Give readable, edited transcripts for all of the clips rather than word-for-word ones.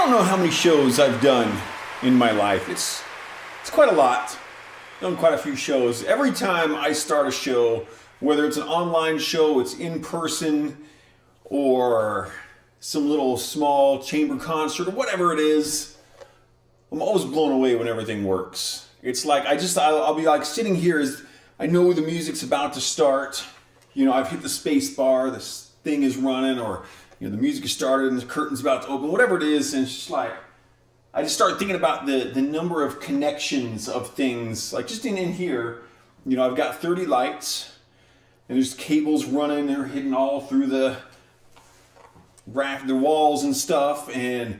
don't know how many shows I've done in my life. It's quite a lot. Done quite a few shows. Every time I start a show, whether it's an online show, it's in person, or some little small chamber concert, or whatever it is, I'm always blown away when everything works. It's like I'll be like sitting here as I know the music's about to start. You know, I've hit the space bar, this thing is running, or the music has started and the curtain's about to open, whatever it is, and it's just like I just start thinking about the number of connections of things. Like just in here, I've got 30 lights, and there's cables running, they're hidden all through the walls and stuff, and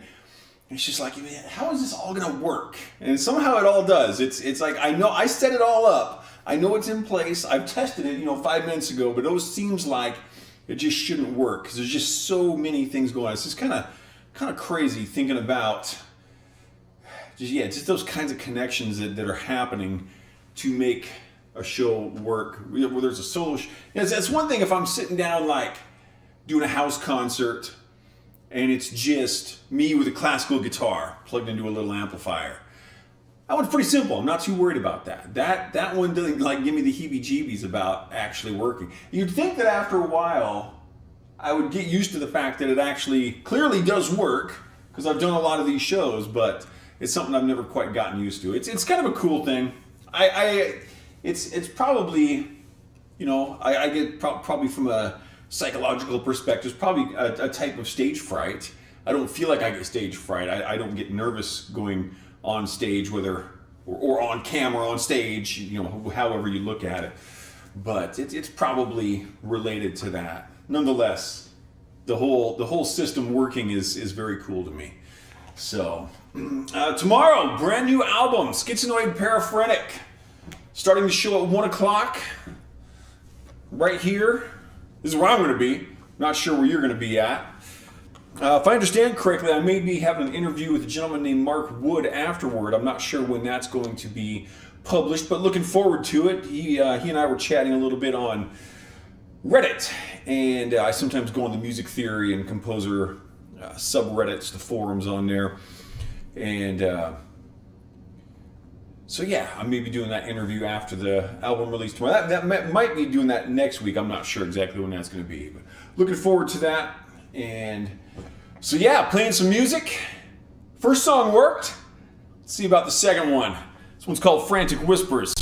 it's just like, man, how is this all gonna work? And somehow it all does. It's like I know I set it all up. I know it's in place. I've tested it, 5 minutes ago, but it seems like it just shouldn't work because there's just so many things going on. It's just kind of crazy thinking about just those kinds of connections that are happening to make a show work. Whether it's a solo show. It's one thing if I'm sitting down like doing a house concert and it's just me with a classical guitar plugged into a little amplifier. That one's pretty simple. I'm not too worried about that. That one doesn't give me the heebie-jeebies about actually working. You'd think that after a while, I would get used to the fact that it actually clearly does work because I've done a lot of these shows, but it's something I've never quite gotten used to. It's kind of a cool thing. It's probably, I get probably from a psychological perspective, it's probably a type of stage fright. I don't feel like I get stage fright. I don't get nervous going on stage, whether or on camera, on stage, however you look at it. But it's probably related to that. Nonetheless, the whole system working is very cool to me. So tomorrow, brand new album, Schizonoid Paraphrenic, starting the show at 1 o'clock. Right here. This is where I'm going to be. Not sure where you're going to be at. If I understand correctly, I may be having an interview with a gentleman named Mark Wood afterward. I'm not sure when that's going to be published, but looking forward to it. He and I were chatting a little bit on Reddit, and I sometimes go on the music theory and composer subreddits, the forums on there. And so yeah, I may be doing that interview after the album release tomorrow. That might be doing that next week. I'm not sure exactly when that's going to be, but looking forward to that. And so yeah, playing some music. First song worked. Let's see about the second one. This one's called Frantic Whispers.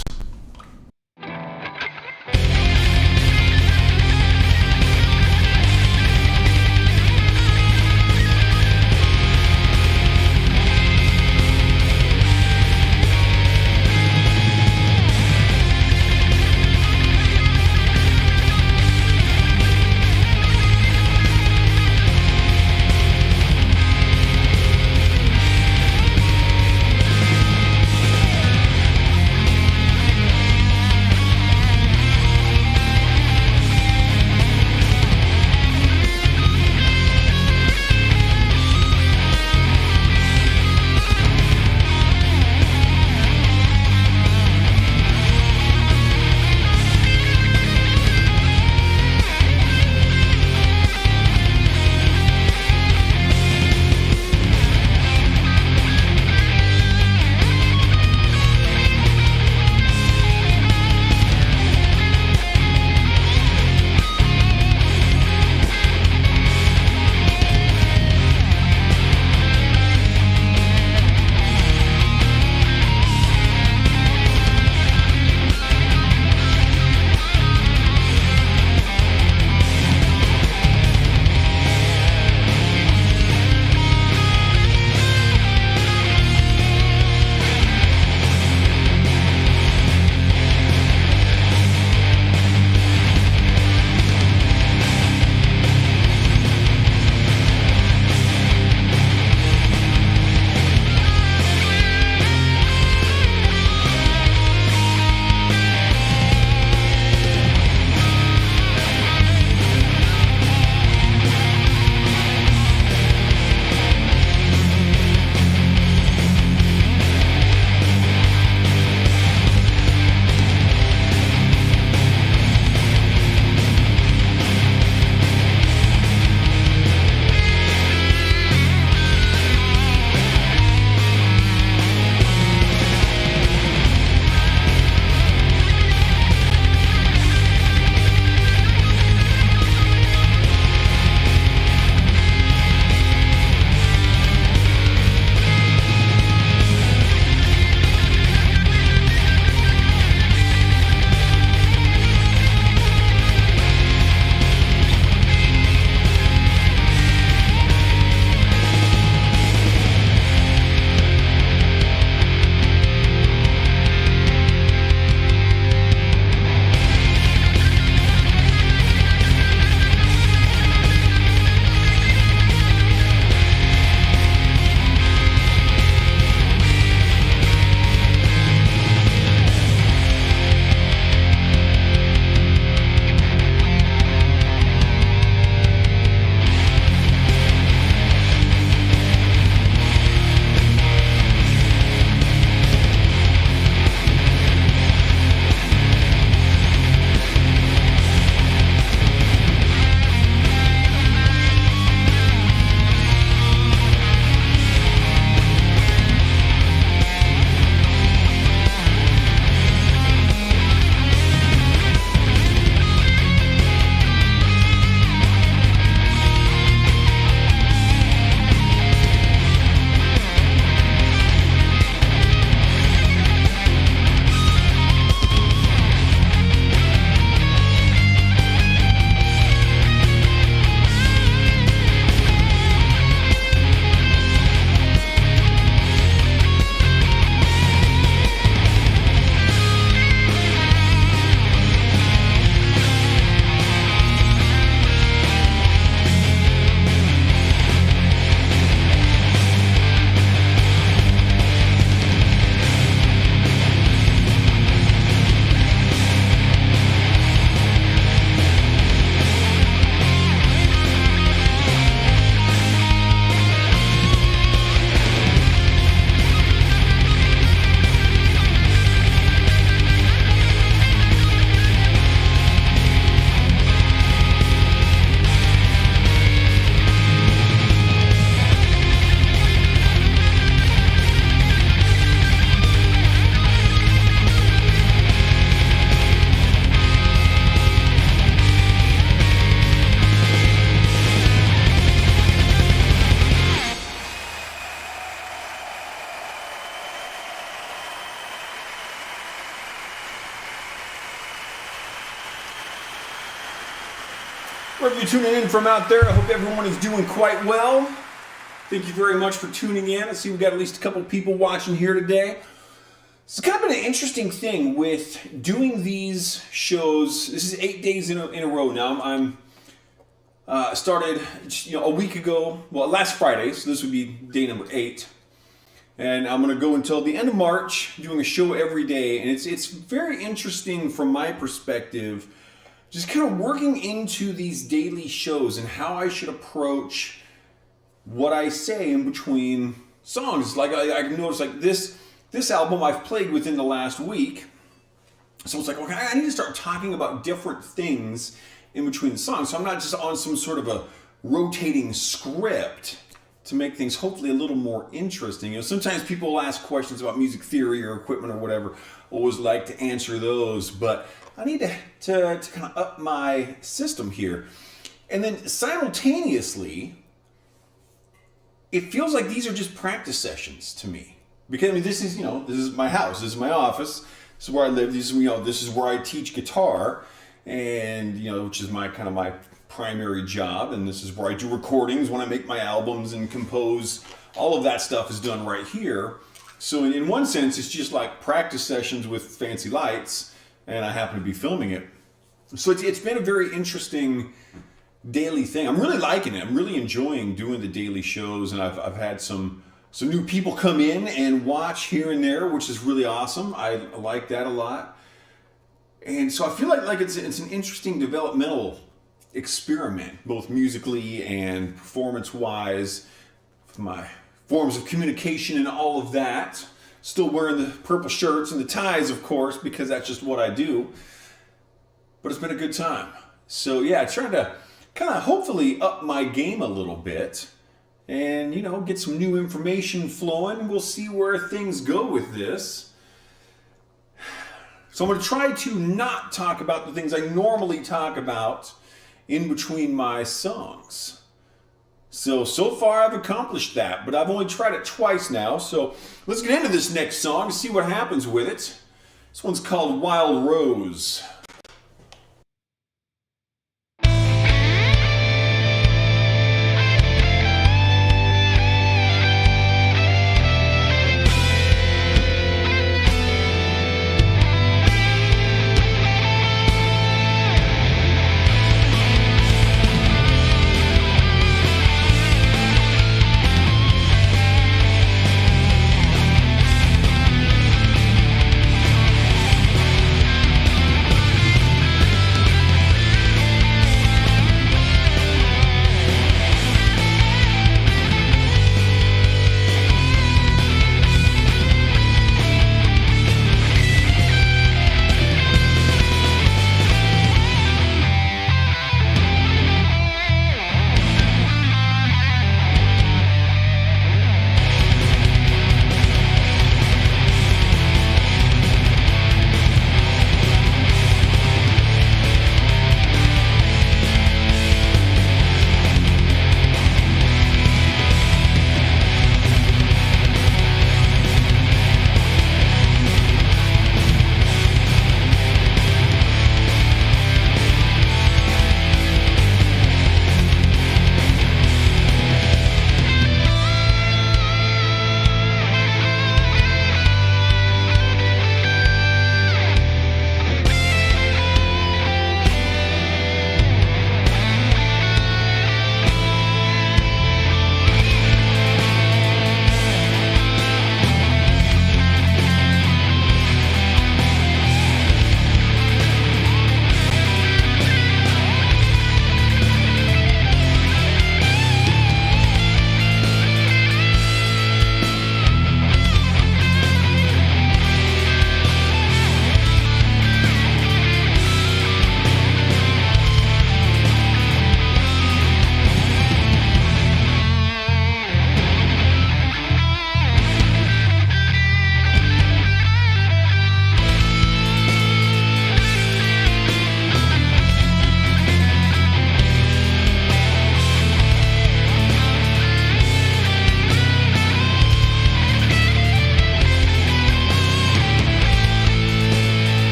Wherever you're tuning in from out there, I hope everyone is doing quite well. Thank you very much for tuning in. I see we've got at least a couple people watching here today. It's kind of been an interesting thing with doing these shows. This is 8 days in a row now. I'm started a week ago, well, last Friday, so this would be day number 8. And I'm going to go until the end of March, doing a show every day. And it's very interesting from my perspective, just kind of working into these daily shows and how I should approach what I say in between songs. Like I noticed, like this album I've played within the last week. So it's like, okay, I need to start talking about different things in between the songs. So I'm not just on some sort of a rotating script to make things hopefully a little more interesting. Sometimes people will ask questions about music theory or equipment or whatever. Always like to answer those, but I need to kind of up my system here. And then simultaneously, it feels like these are just practice sessions to me. Because this is my house, this is my office, this is where I live, this is where I teach guitar, and which is my primary job, and this is where I do recordings when I make my albums and compose. All of that stuff is done right here. So in one sense, it's just like practice sessions with fancy lights, and I happen to be filming it. So it's been a very interesting daily thing. I'm really liking it. I'm really enjoying doing the daily shows, and I've had some new people come in and watch here and there, which is really awesome. I like that a lot. And so I feel like it's an interesting developmental experiment, both musically and performance-wise, with my forms of communication and all of that. Still wearing the purple shirts and the ties, of course, because that's just what I do. But it's been a good time. So yeah, trying to kind of hopefully up my game a little bit and, get some new information flowing. We'll see where things go with this. So I'm going to try to not talk about the things I normally talk about in between my songs. So far I've accomplished that, but I've only tried it twice now. So let's get into this next song and see what happens with it. This one's called Wild Rose.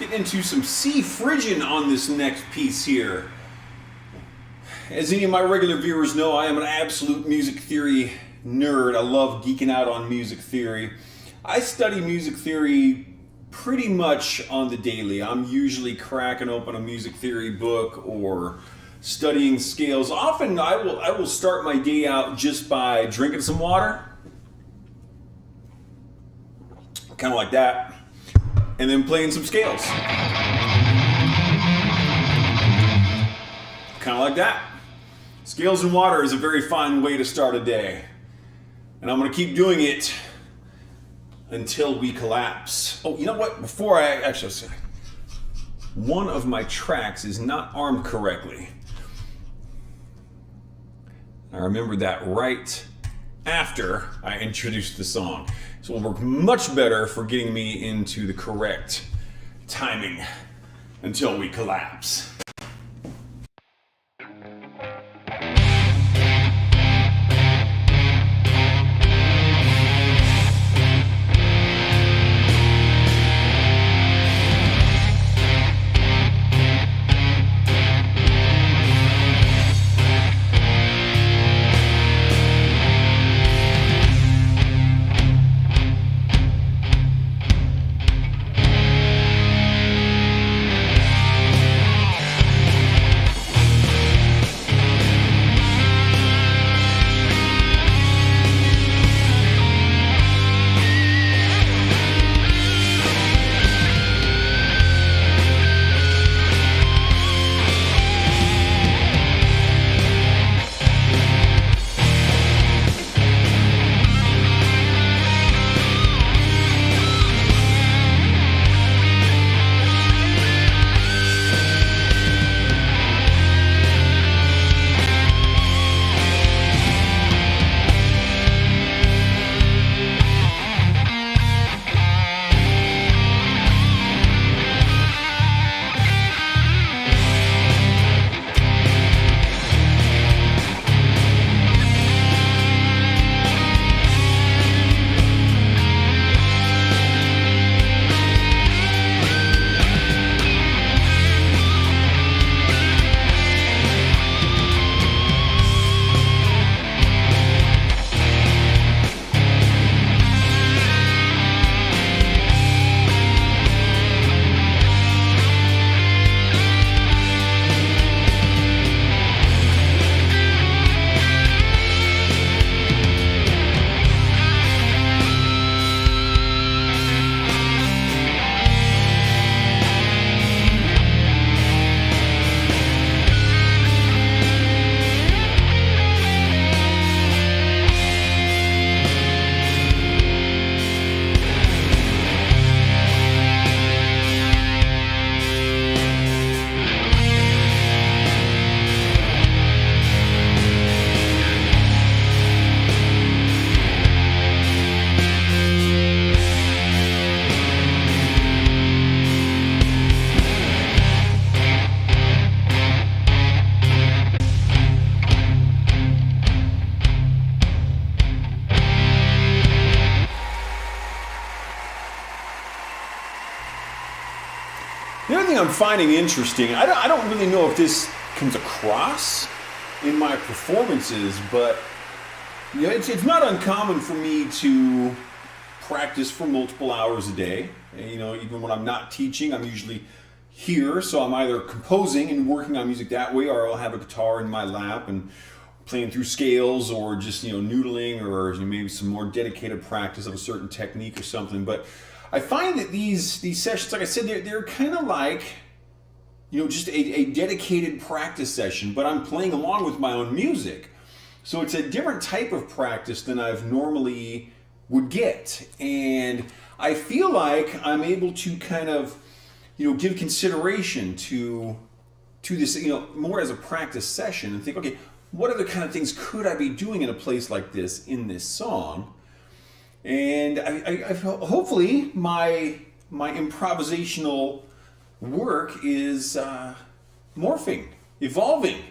Get into some C Phrygian on this next piece here. As any of my regular viewers know, I am an absolute music theory nerd. I love geeking out on music theory. I study music theory pretty much on the daily. I'm usually cracking open a music theory book or studying scales. Often I will start my day out just by drinking some water, kind of like that, and then playing some scales, kind of like that. Scales and water is a very fine way to start a day, and I'm going to keep doing it until we collapse. Oh, you know what? Before I actually say, one of my tracks is not armed correctly. I remembered that right after I introduced the song. So it'll work much better for getting me into the correct timing until we collapse. The other thing I'm finding interesting, I don't really know if this comes across in my performances, but you know, it's not uncommon for me to practice for multiple hours a day. And, you know, even when I'm not teaching, I'm usually here, so I'm either composing and working on music that way, or I'll have a guitar in my lap and playing through scales, or just, you know, noodling, or maybe some more dedicated practice of a certain technique or something. But I find that these sessions, like I said, they're kind of like, you know, just a dedicated practice session, but I'm playing along with my own music. So it's a different type of practice than I've normally would get. And I feel like I'm able to kind of, you know, give consideration to this, you know, more as a practice session, and think, okay, what other kind of things could I be doing in a place like this in this song? And I hopefully my improvisational work is morphing, evolving.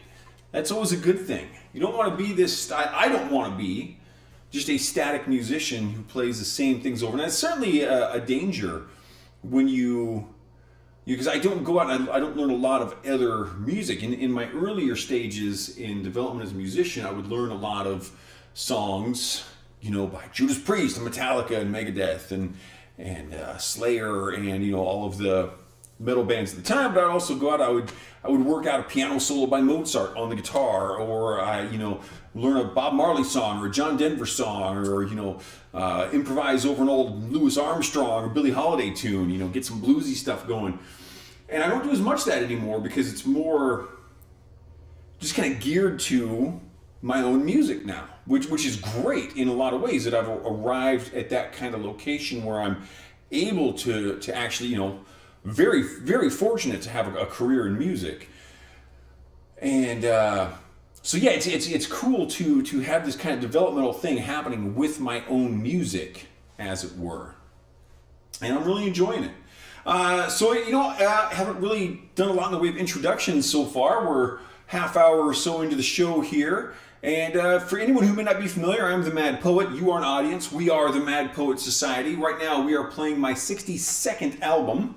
That's always a good thing. You don't want to be this, I don't want to be just a static musician who plays the same things over. And it's certainly a danger when you because I don't go out and I don't learn a lot of other music. In my earlier stages in development as a musician, I would learn a lot of songs, by Judas Priest and Metallica and Megadeth and Slayer and all of the metal bands at the time. But I'd also go out. I would work out a piano solo by Mozart on the guitar, or I learn a Bob Marley song or a John Denver song, or improvise over an old Louis Armstrong or Billie Holiday tune. Get some bluesy stuff going. And I don't do as much of that anymore because it's more just kind of geared to my own music now, which is great in a lot of ways, that I've arrived at that kind of location where I'm able to actually, very, very fortunate to have a career in music. And so yeah, it's cool to have this kind of developmental thing happening with my own music, as it were. And I'm really enjoying it. So I haven't really done a lot in the way of introductions so far. We're half hour or so into the show here. And for anyone who may not be familiar, I'm the Mad Poet. You are an audience. We are the Mad Poet Society. Right now we are playing my 62nd album,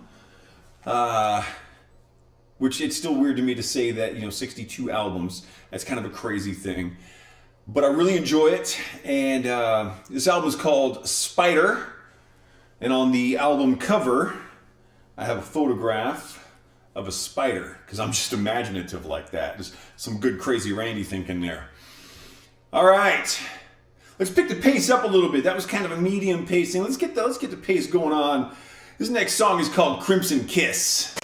which it's still weird to me to say that, 62 albums. That's kind of a crazy thing. But I really enjoy it. And this album is called Spider. And on the album cover, I have a photograph of a spider, because I'm just imaginative like that. Just some good crazy Randy thinking there. All right, let's pick the pace up a little bit. That was kind of a medium pacing. Let's get the pace going on. This next song is called Crimson Kiss.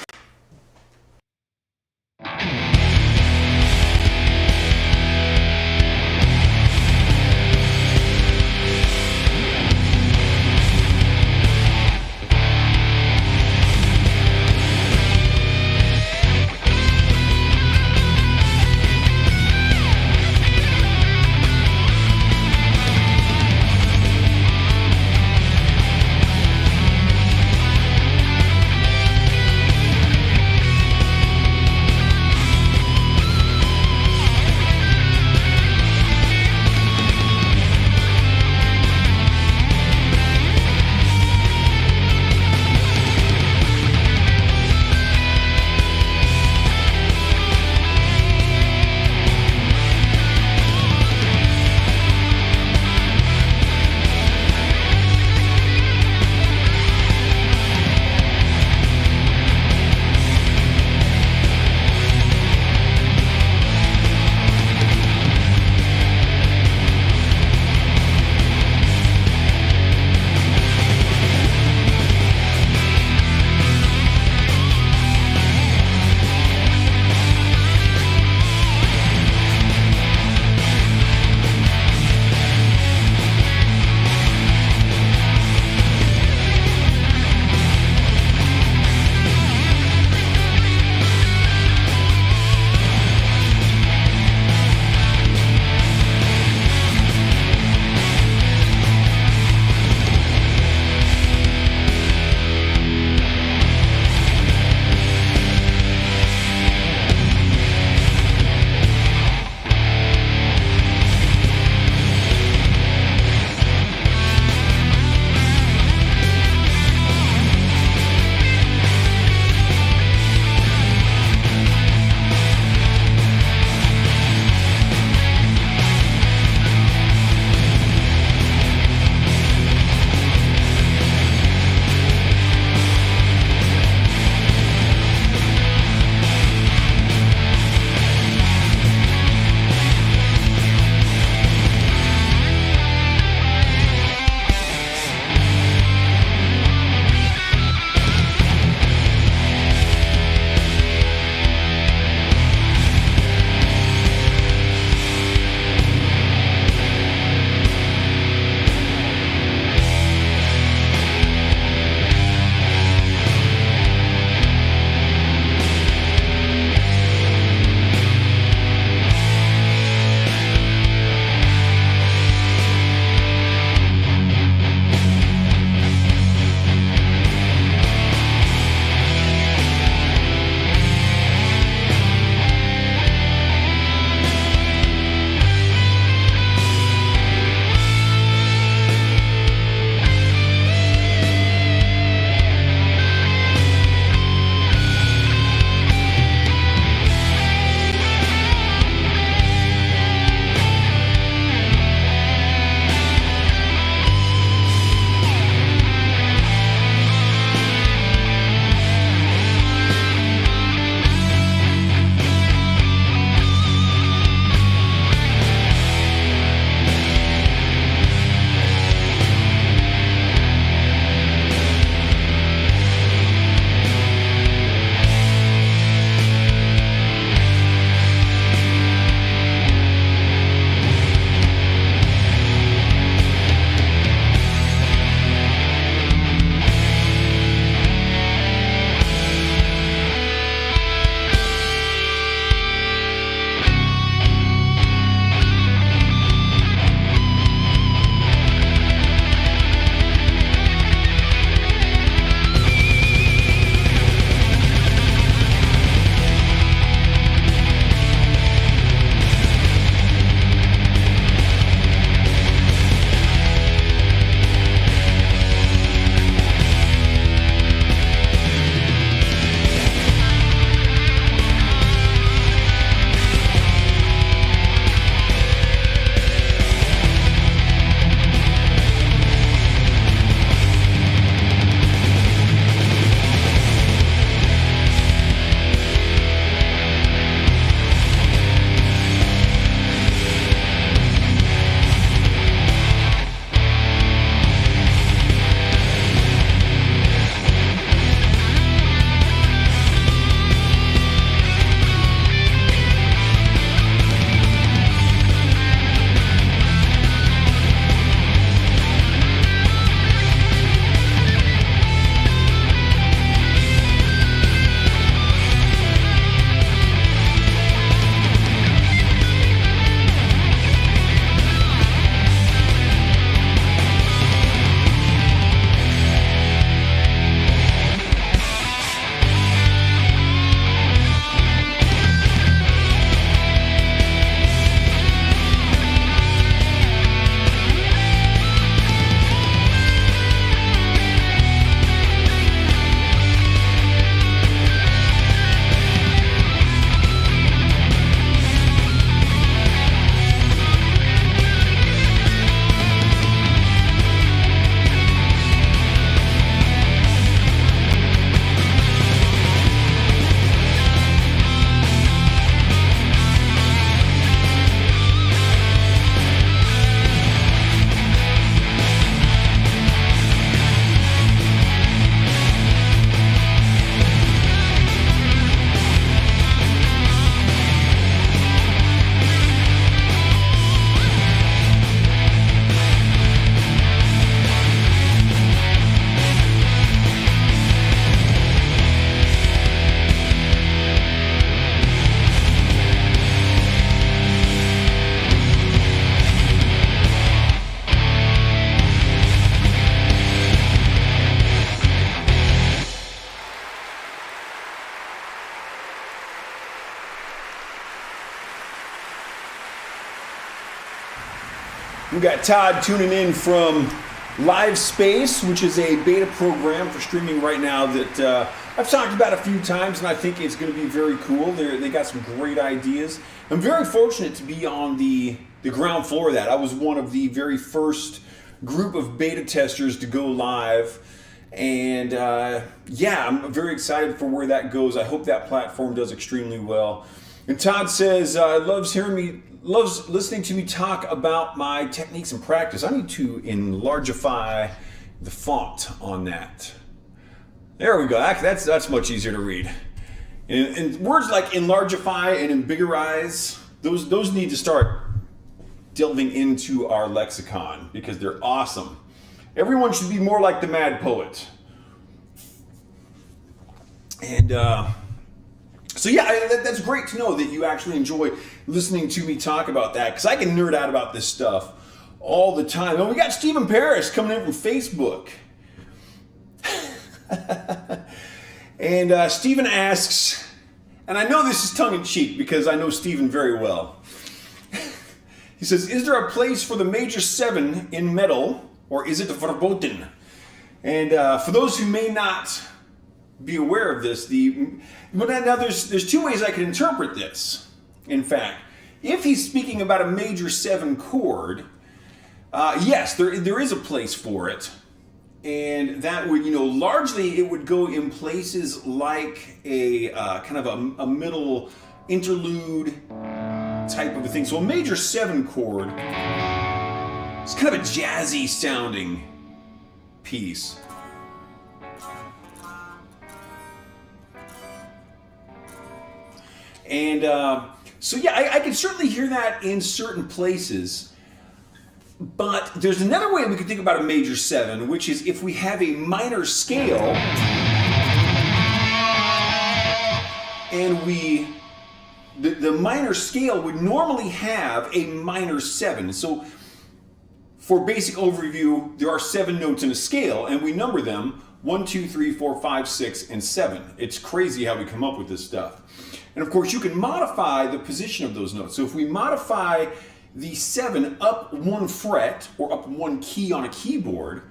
We got Todd tuning in from Live Space, which is a beta program for streaming right now that I've talked about a few times, and I think it's going to be very cool. They got some great ideas. I'm very fortunate to be on the ground floor of that. I was one of the very first group of beta testers to go live, and yeah, I'm very excited for where that goes. I hope that platform does extremely well. And Todd says loves listening to me talk about my techniques and practice. I need to enlargify the font on that. There we go. That's much easier to read. And words like enlargify and embigorize, those need to start delving into our lexicon because they're awesome. Everyone should be more like the Mad Poet. And so yeah, that's great to know that you actually enjoy listening to me talk about that, because I can nerd out about this stuff all the time. And we got Stephen Parrish coming in from Facebook. And Stephen asks, and I know this is tongue-in-cheek because I know Stephen very well. He says, is there a place for the major 7 in metal, or is it verboten? And for those who may not be aware of this, but now there's two ways I can interpret this. In fact, if he's speaking about a major 7 chord, yes, there is a place for it. And that would, largely it would go in places like a kind of a middle interlude type of a thing. So a major 7 chord, it's kind of a jazzy sounding piece. And so yeah, I can certainly hear that in certain places. But there's another way we could think about a major 7, which is if we have a minor scale and the minor scale would normally have a minor 7. So for basic overview, there are 7 notes in a scale, and we number them 1, 2, 3, 4, 5, 6, and 7. It's crazy how we come up with this stuff. And of course, you can modify the position of those notes. So if we modify the 7 up 1 fret or up 1 key on a keyboard,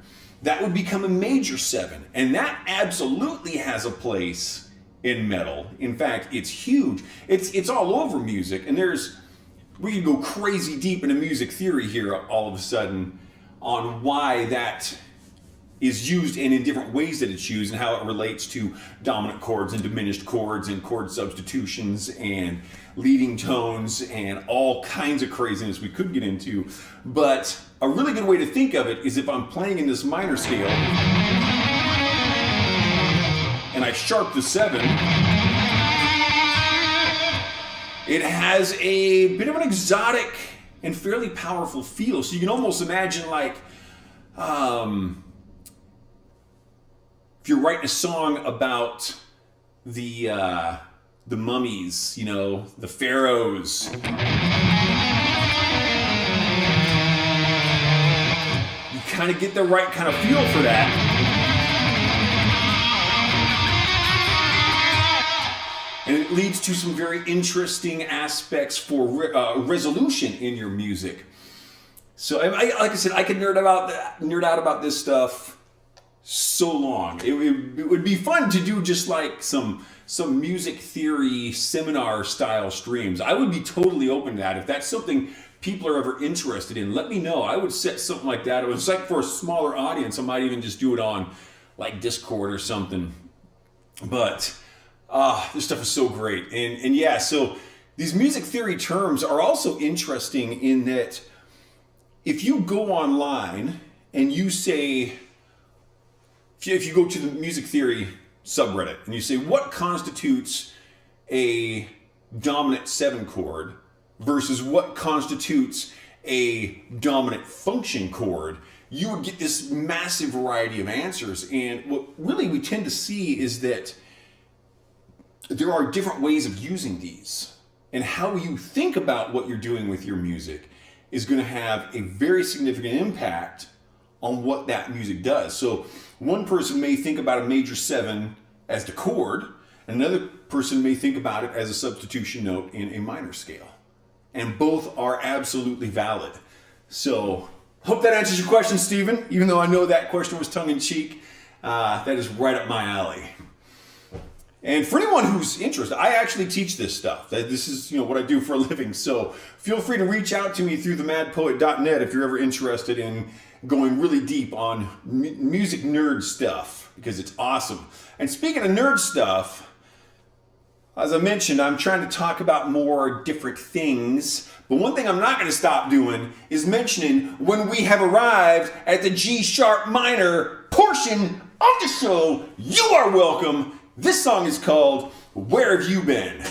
that would become a major 7. And that absolutely has a place in metal. In fact, it's huge. It's all over music. And we can go crazy deep into music theory here all of a sudden on why that is used and in different ways that it's used and how it relates to dominant chords and diminished chords and chord substitutions and leading tones and all kinds of craziness we could get into. But a really good way to think of it is if I'm playing in this minor scale and I sharp the 7, it has a bit of an exotic and fairly powerful feel. So you can almost imagine like if you're writing a song about the mummies, the pharaohs. You kind of get the right kind of feel for that. And it leads to some very interesting aspects for resolution in your music. So, like I said, I could nerd out about this stuff so long. It would be fun to do just like some music theory seminar style streams. I would be totally open to that. If that's something people are ever interested in, let me know. I would set something like that. It was like for a smaller audience, I might even just do it on like Discord or something. But this stuff is so great. And yeah, so these music theory terms are also interesting in that if you go online and you say, if you go to the music theory subreddit and you say, what constitutes a dominant 7 chord versus what constitutes a dominant function chord, you would get this massive variety of answers. And what really we tend to see is that there are different ways of using these. And how you think about what you're doing with your music is going to have a very significant impact on what that music does. So one person may think about a major 7 as the chord, and another person may think about it as a substitution note in a minor scale. And both are absolutely valid. So, hope that answers your question, Stephen. Even though I know that question was tongue-in-cheek, that is right up my alley. And for anyone who's interested, I actually teach this stuff. This is what I do for a living. So feel free to reach out to me through themadpoet.net if you're ever interested in going really deep on music nerd stuff, because it's awesome. And speaking of nerd stuff, as I mentioned, I'm trying to talk about more different things. But one thing I'm not going to stop doing is mentioning when we have arrived at the G sharp minor portion of the show. You are welcome. This song is called Where Have You Been?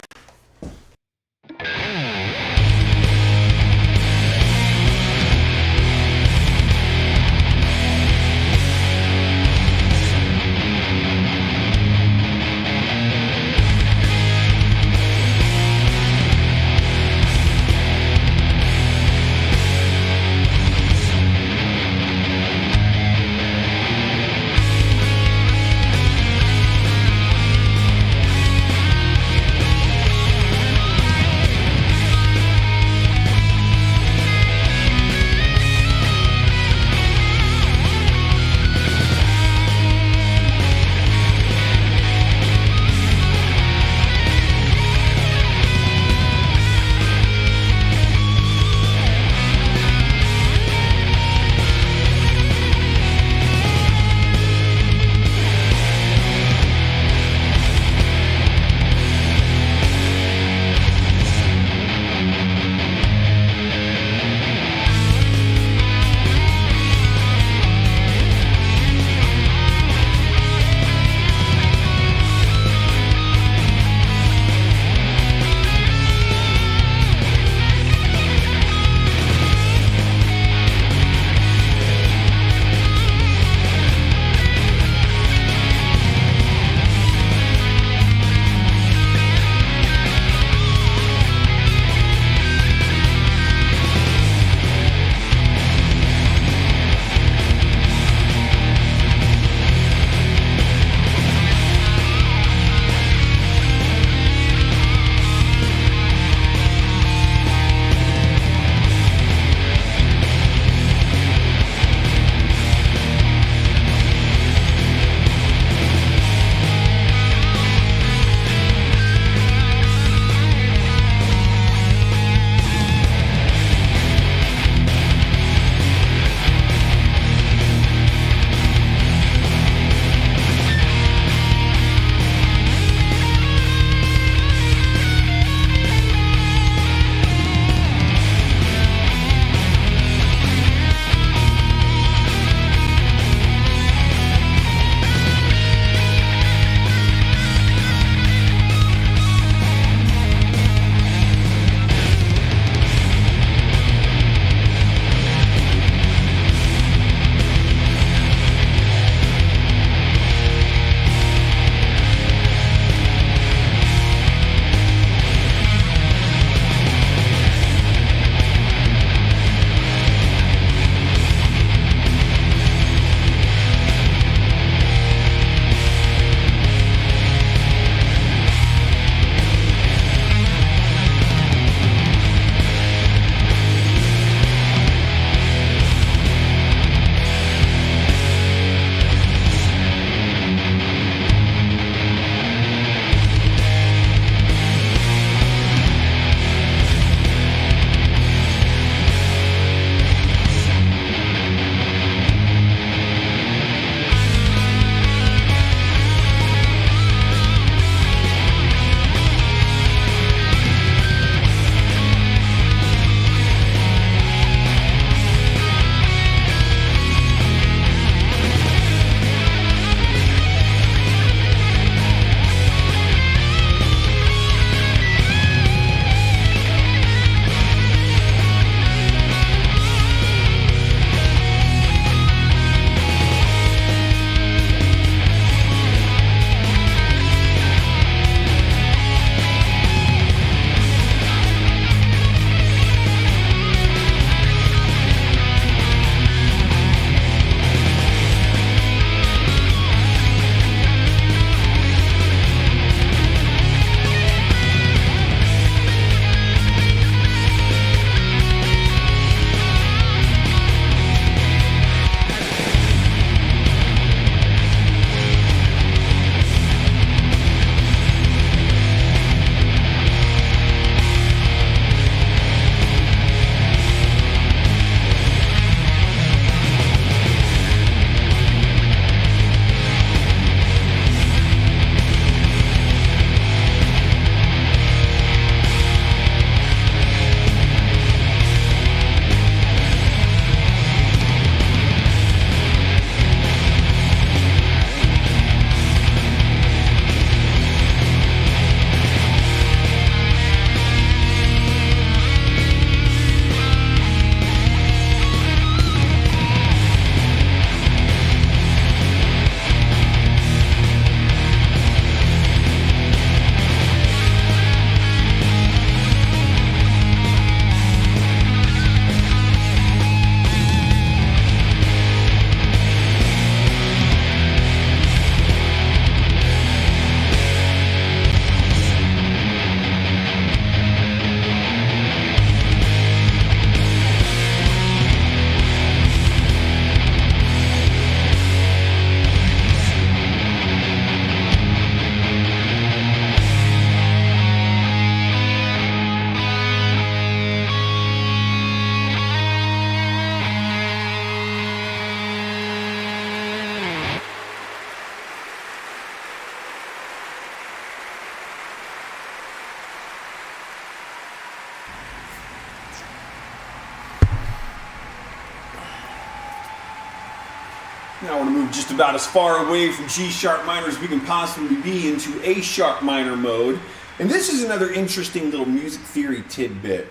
Now I want to move just about as far away from G sharp minor as we can possibly be into A sharp minor mode. And this is another interesting little music theory tidbit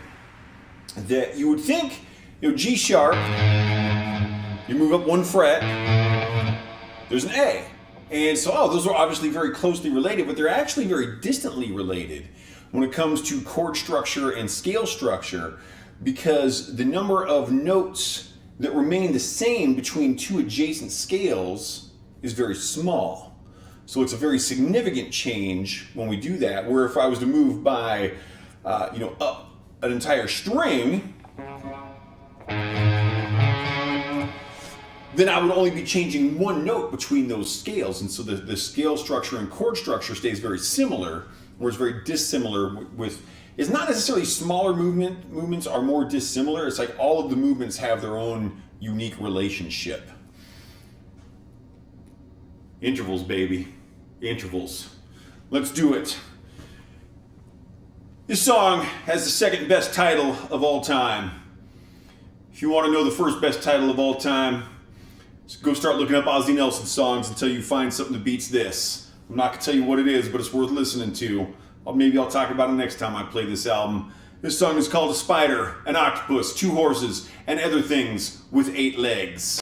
that you would think, G sharp, you move up one fret, there's an A. And so, those are obviously very closely related, but they're actually very distantly related when it comes to chord structure and scale structure, because the number of notes that remain the same between two adjacent scales is very small. So it's a very significant change when we do that, where if I was to move by, up an entire string, then I would only be changing one note between those scales. And so the scale structure and chord structure stays very similar, whereas very dissimilar with, it's not necessarily smaller movements are more dissimilar. It's like all of the movements have their own unique relationship. Intervals, baby. Intervals. Let's do it. This song has the second best title of all time. If you want to know the first best title of all time, so go start looking up Ozzie Nelson songs until you find something that beats this. I'm not going to tell you what it is, but it's worth listening to. Maybe I'll talk about it next time I play this album. This song is called A Spider, an Octopus, Two Horses, and Other Things with 8 Legs.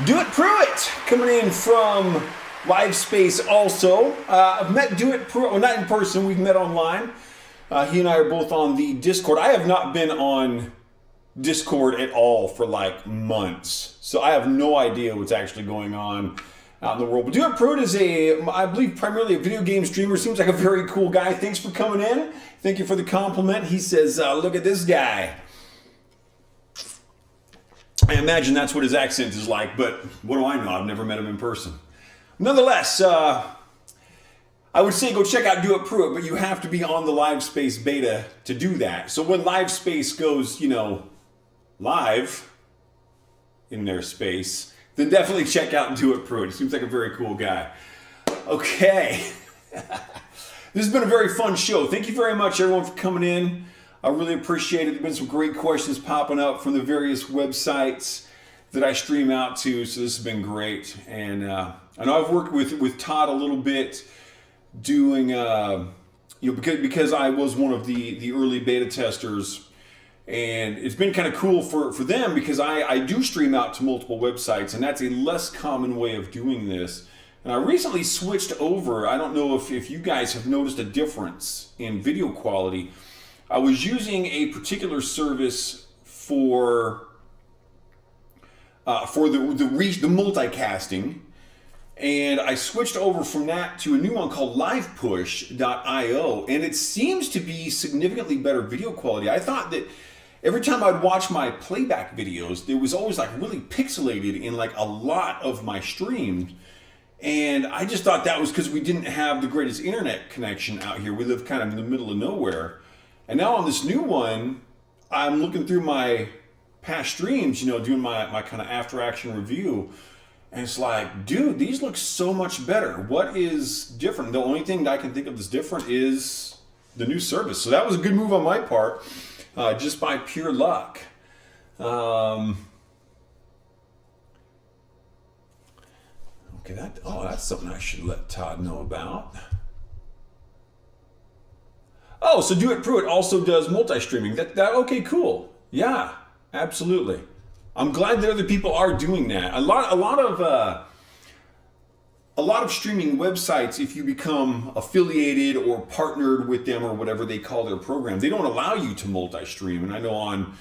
Do It Pruitt coming in from Live Space also. I've met Do It Pruitt, well, not in person, we've met online. He and I are both on the Discord. I have not been on Discord at all for like months, so I have no idea what's actually going on out in the world. But Do It Pruitt is I believe, primarily a video game streamer. Seems like a very cool guy. Thanks for coming in. Thank you for the compliment. He says, look at this guy. I imagine that's what his accent is like, but what do I know? I've never met him in person. Nonetheless, I would say go check out Do It Pruitt, but you have to be on the Live Space beta to do that. So when Live Space goes, live in their space, then definitely check out Do It Pruitt. He seems like a very cool guy. Okay. This has been a very fun show. Thank you very much, everyone, for coming in. I really appreciate it. There's been some great questions popping up from the various websites that I stream out to, so this has been great. And I know I've worked with Todd a little bit doing, because I was one of the early beta testers, and it's been kind of cool for them because I do stream out to multiple websites, and that's a less common way of doing this. And I recently switched over. I don't know if you guys have noticed a difference in video quality. I was using a particular service for the multicasting, and I switched over from that to a new one called livepush.io, and it seems to be significantly better video quality. I thought that every time I'd watch my playback videos, it was always like really pixelated in like a lot of my streams. And I just thought that was because we didn't have the greatest internet connection out here. We live kind of in the middle of nowhere. And now on this new one, I'm looking through my past streams, doing my kind of after action review. And it's like, dude, these look so much better. What is different? The only thing that I can think of that's different is the new service. So that was a good move on my part, just by pure luck. Okay, that's something I should let Todd know about. Oh, so Do It Pruitt also does multi-streaming. Okay, cool. Yeah, absolutely. I'm glad that other people are doing that. A lot of streaming websites, if you become affiliated or partnered with them or whatever they call their program, they don't allow you to multi-stream. And I know on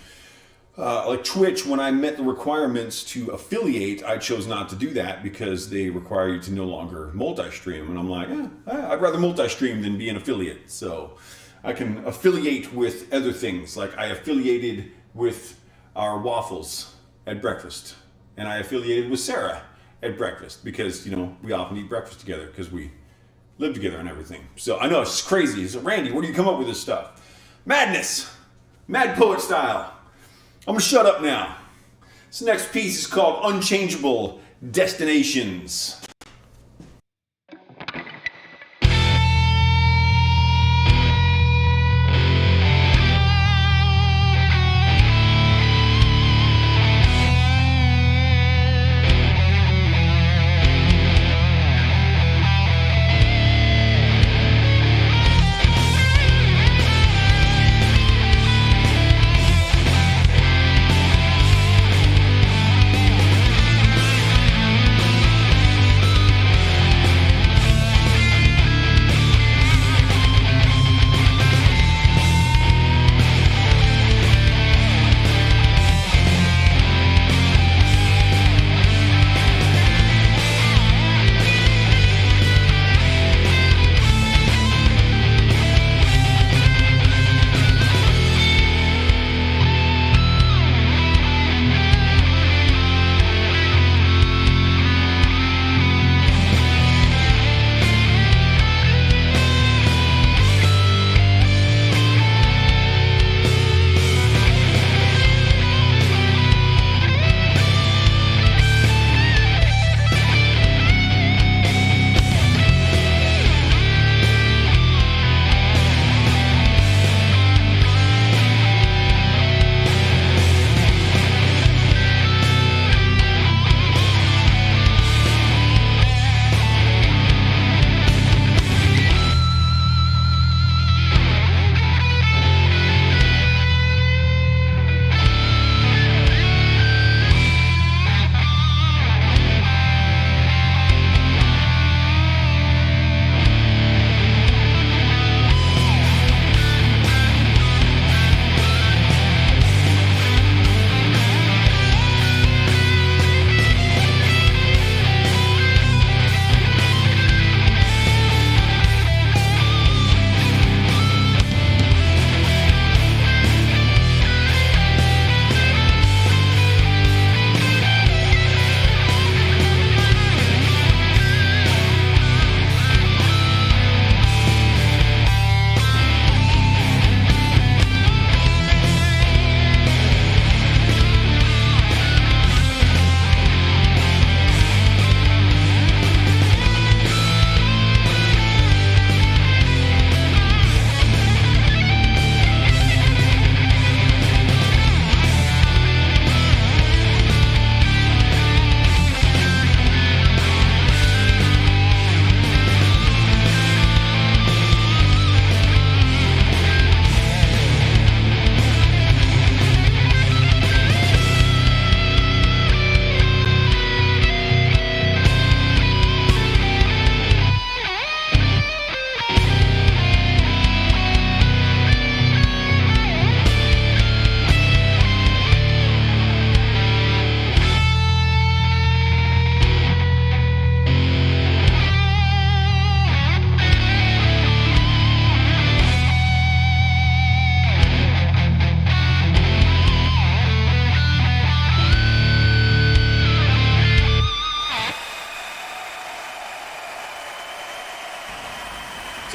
like Twitch, when I met the requirements to affiliate, I chose not to do that because they require you to no longer multi-stream. And I'm like, I'd rather multi-stream than be an affiliate. So I can affiliate with other things. Like I affiliated with our waffles at breakfast, and I affiliated with Sarah at breakfast because, we often eat breakfast together because we live together and everything. So I know it's crazy. So Randy, where do you come up with this stuff? Madness, mad poet style. I'm gonna shut up now. This next piece is called Unchangeable Destinations.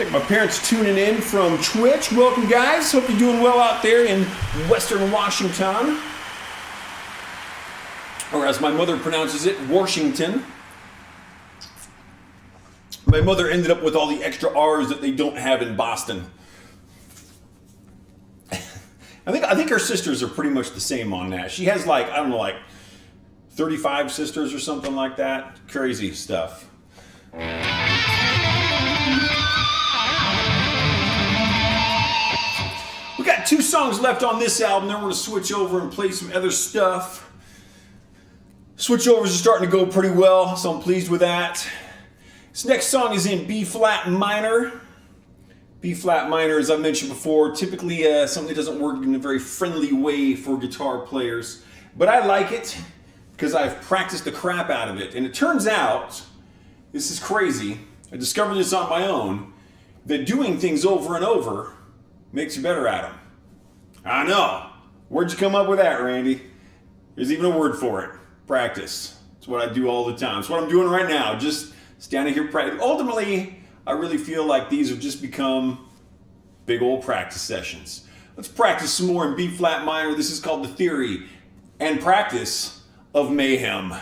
Looks like my parents tuning in from Twitch. Welcome, guys. Hope you're doing well out there in Western Washington. Or as my mother pronounces it, Washington. My mother ended up with all the extra R's that they don't have in Boston. I think her sisters are pretty much the same on that. She has like, I don't know, like 35 sisters or something like that. Crazy stuff. We got 2 songs left on this album, then we're going to switch over and play some other stuff. Switchovers are starting to go pretty well, so I'm pleased with that. This next song is in B flat minor. B flat minor, as I mentioned before, typically something that doesn't work in a very friendly way for guitar players. But I like it because I've practiced the crap out of it. And it turns out, this is crazy, I discovered this on my own, that doing things over and over makes you better at them. I know. Where'd you come up with that, Randy? There's even a word for it. Practice. It's what I do all the time. It's what I'm doing right now. Just standing here practicing. Ultimately, I really feel like these have just become big old practice sessions. Let's practice some more in B flat minor. This is called The Theory and Practice of Mayhem.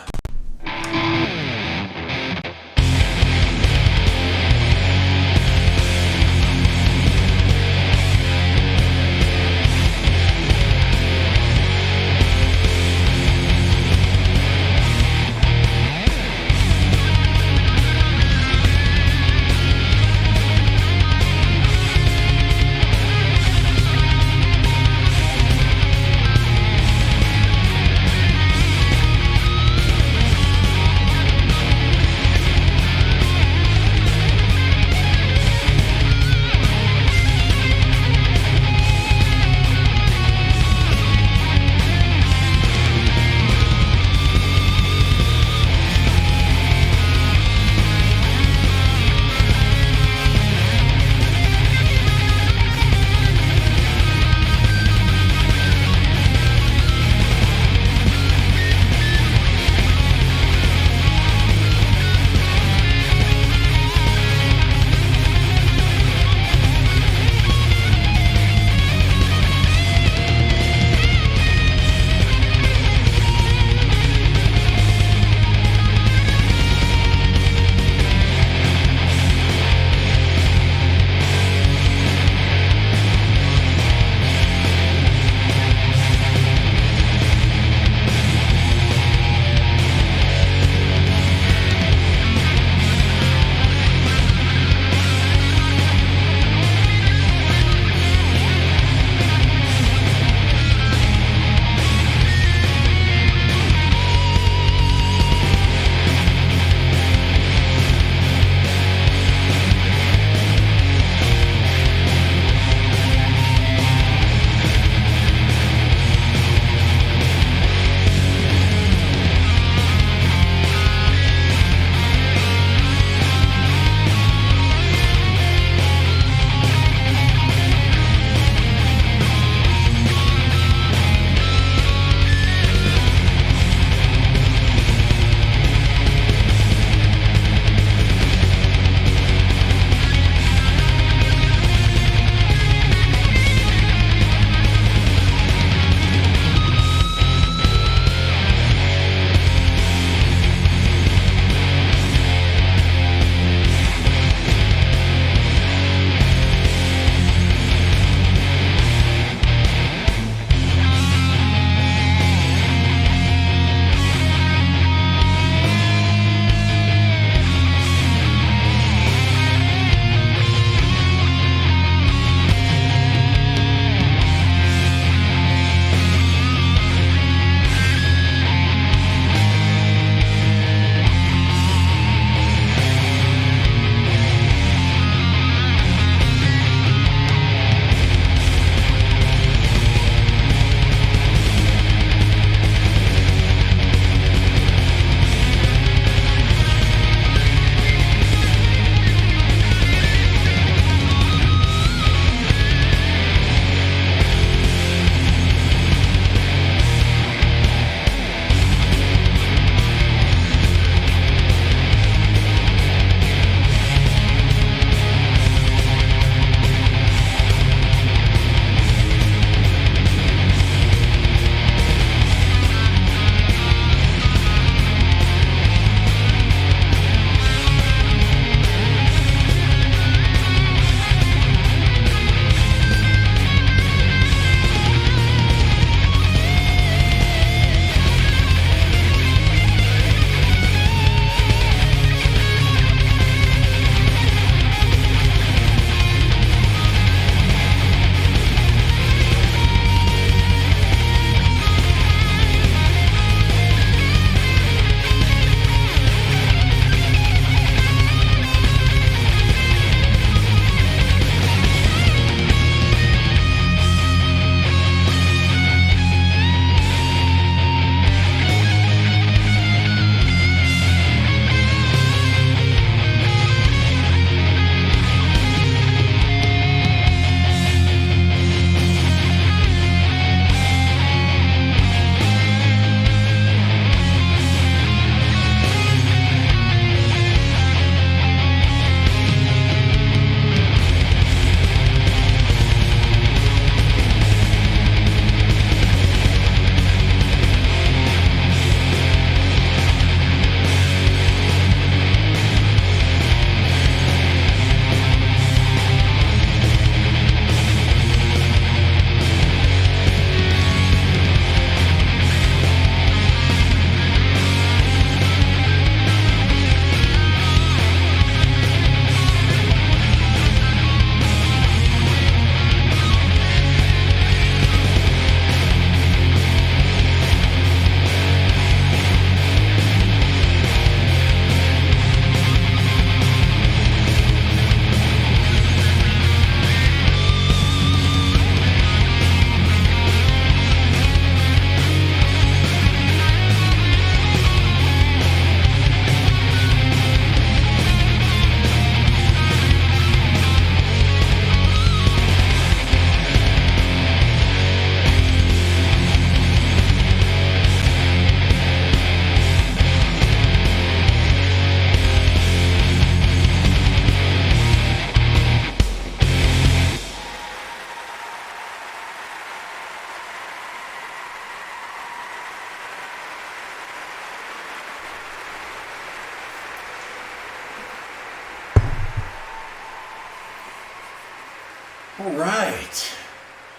All right.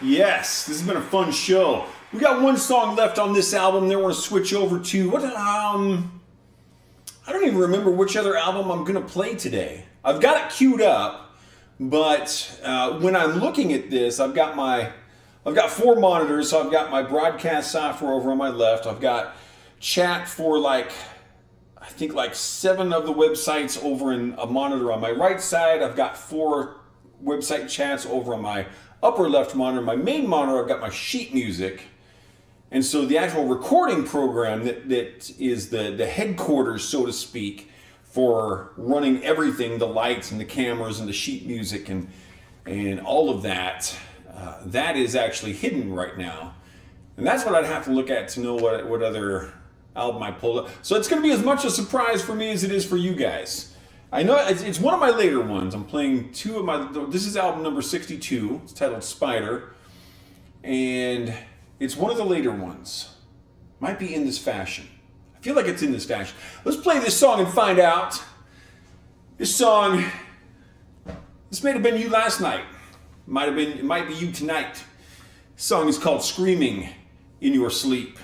Yes, this has been a fun show. We got one song left on this album. Then we're going to switch over to what? I don't even remember which other album I'm going to play today. I've got it queued up, but when I'm looking at this, I've got 4 monitors. So I've got my broadcast software over on my left. I've got chat for I think 7 of the websites over in a monitor on my right side. I've got 4 website chats over on my upper left monitor. My main monitor, I've got my sheet music. And so the actual recording program that is the headquarters, so to speak, for running everything, the lights and the cameras and the sheet music and all of that, that is actually hidden right now. And that's what I'd have to look at to know what other album I pulled up. So it's going to be as much a surprise for me as it is for you guys. I know it's one of my later ones. I'm playing 2 of my... This is album number 62. It's titled Spider. And it's one of the later ones. Might be in this fashion. I feel like it's in this fashion. Let's play this song and find out. This song... This may have been you last night. It might be you tonight. This song is called Screaming in Your Sleep.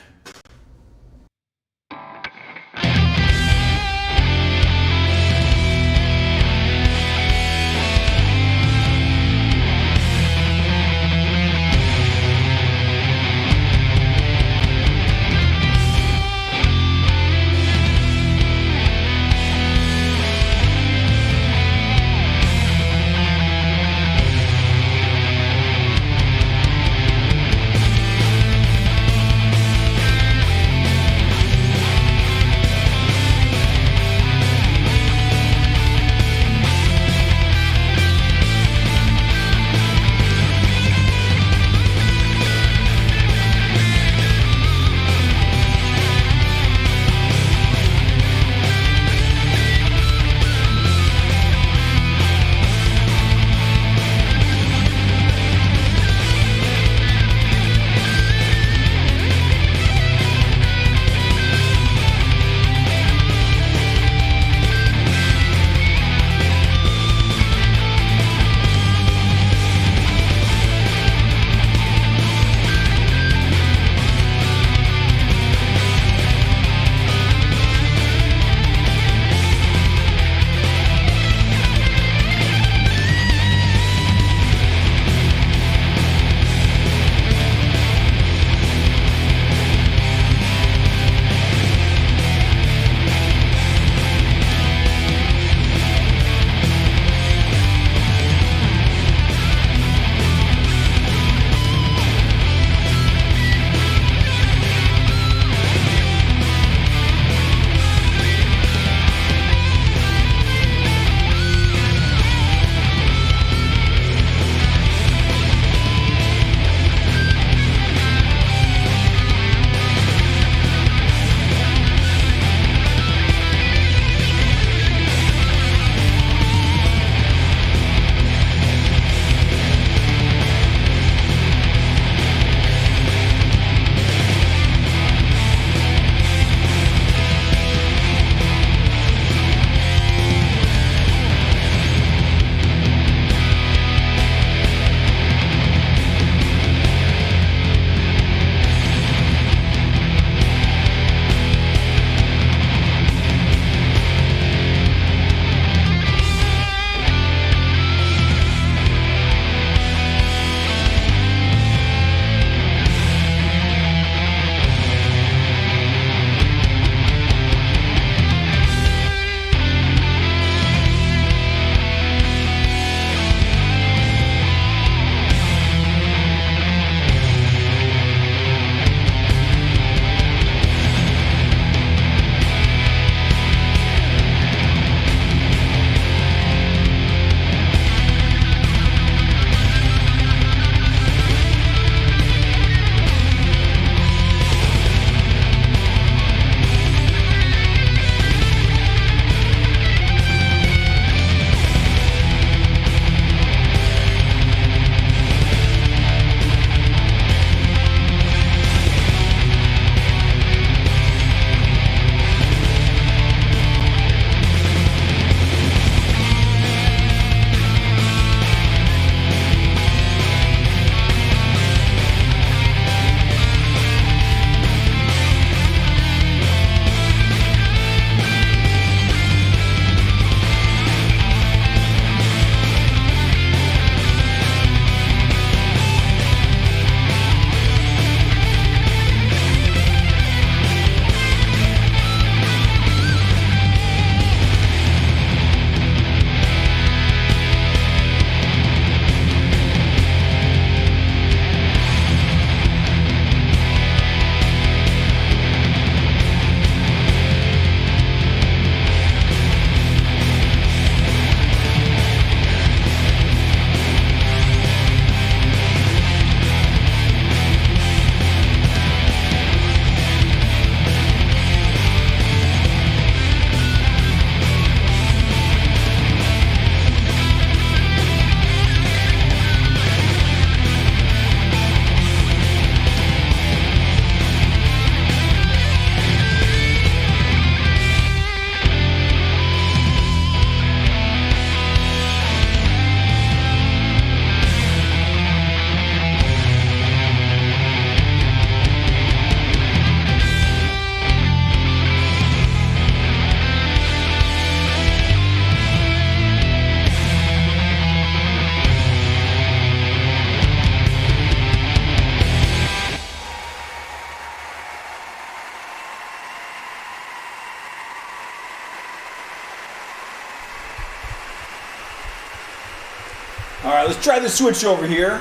All right, let's try the switch over here.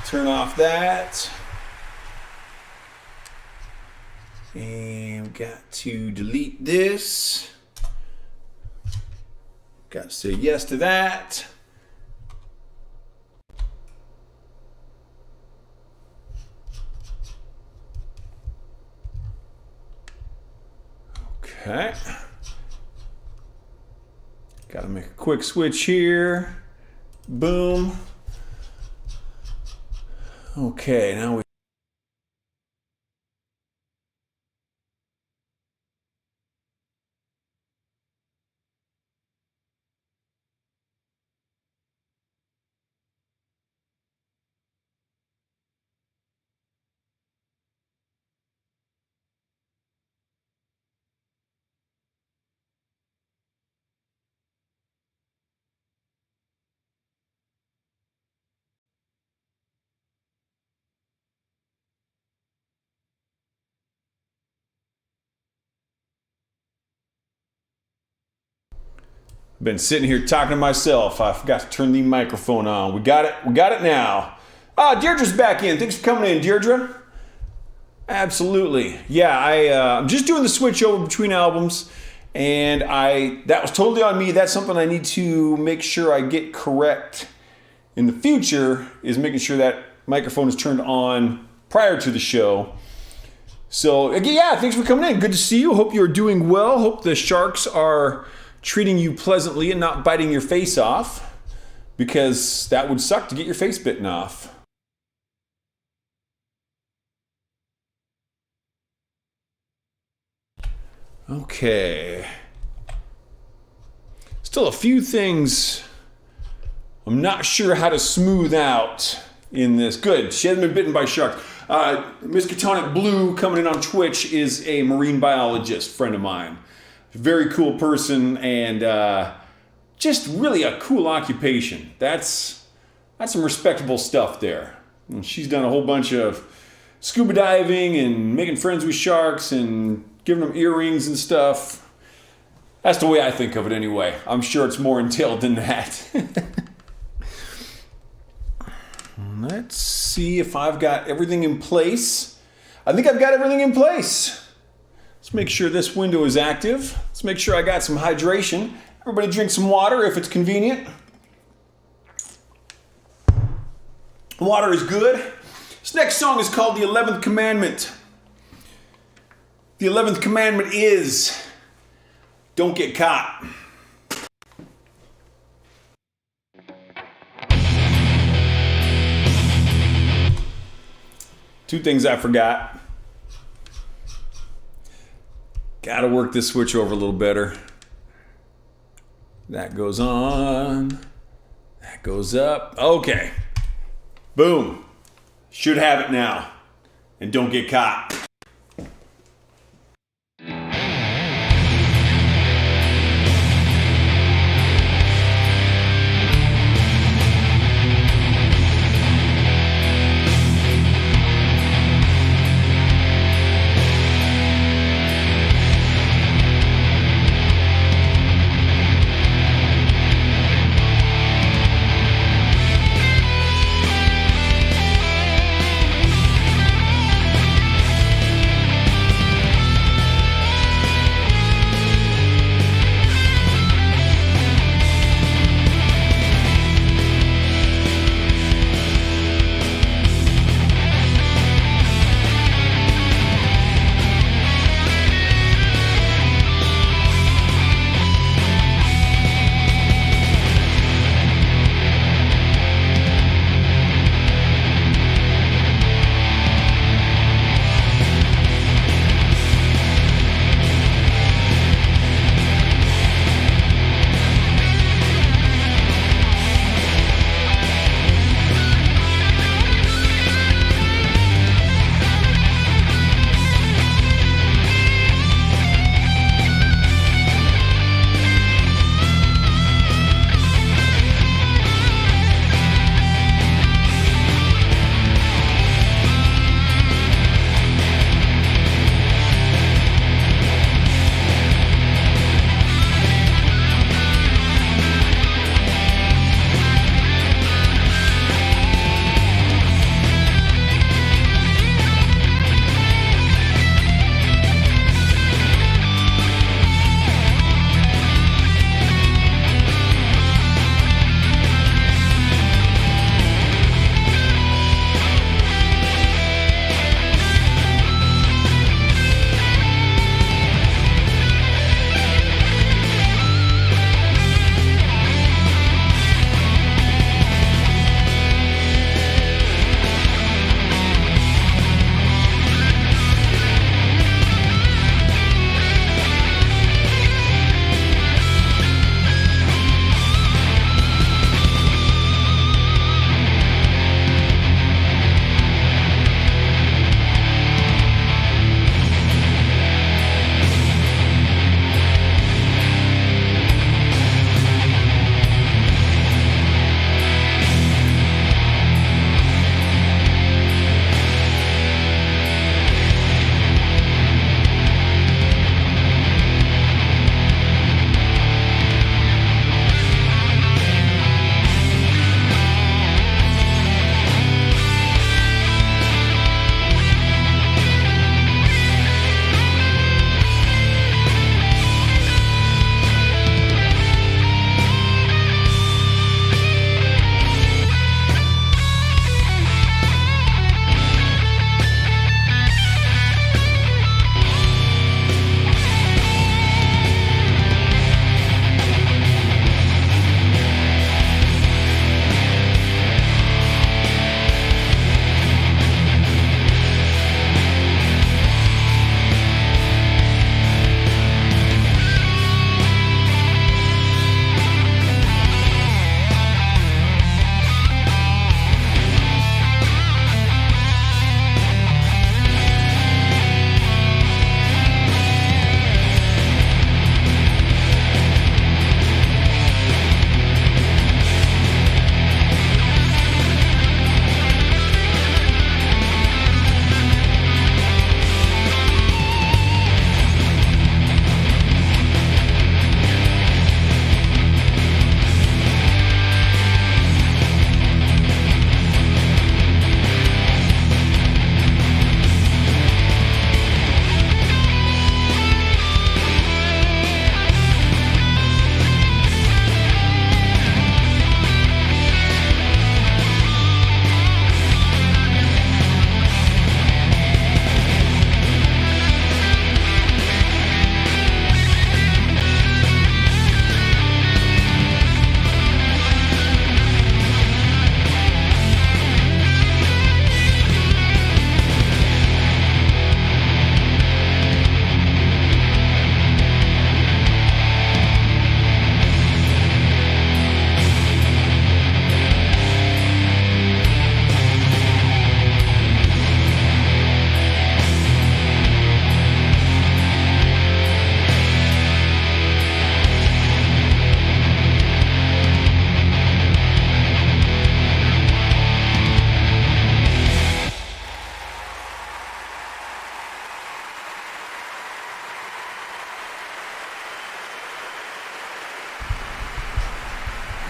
Turn off that. And we got to delete this. Got to say yes to that. Okay. Got to make a quick switch here. Boom. Okay, now we been sitting here talking to myself. I forgot to turn the microphone on. We got it. We got it now. Deirdre's back in. Thanks for coming in, Deirdre. Absolutely. Yeah, I'm just doing the switch over between albums, and that was totally on me. That's something I need to make sure I get correct in the future, is making sure that microphone is turned on prior to the show. So, yeah, thanks for coming in. Good to see you. Hope you're doing well. Hope the sharks are treating you pleasantly and not biting your face off, because that would suck to get your face bitten off. Okay. Still a few things I'm not sure how to smooth out in this. Good. She hasn't been bitten by sharks. Miskatonic Blue coming in on Twitch is a marine biologist friend of mine. Very cool person, and just really a cool occupation. That's some respectable stuff there. And she's done a whole bunch of scuba diving and making friends with sharks and giving them earrings and stuff. That's the way I think of it anyway. I'm sure it's more entailed than that. Let's see if I've got everything in place. I think I've got everything in place. Let's make sure this window is active. Let's make sure I got some hydration. Everybody drink some water if it's convenient. Water is good. This next song is called The 11th Commandment. The 11th commandment is, don't get caught. Two things I forgot. Gotta work this switch over a little better. That goes on. That goes up. Okay. Boom. Should have it now. And don't get caught.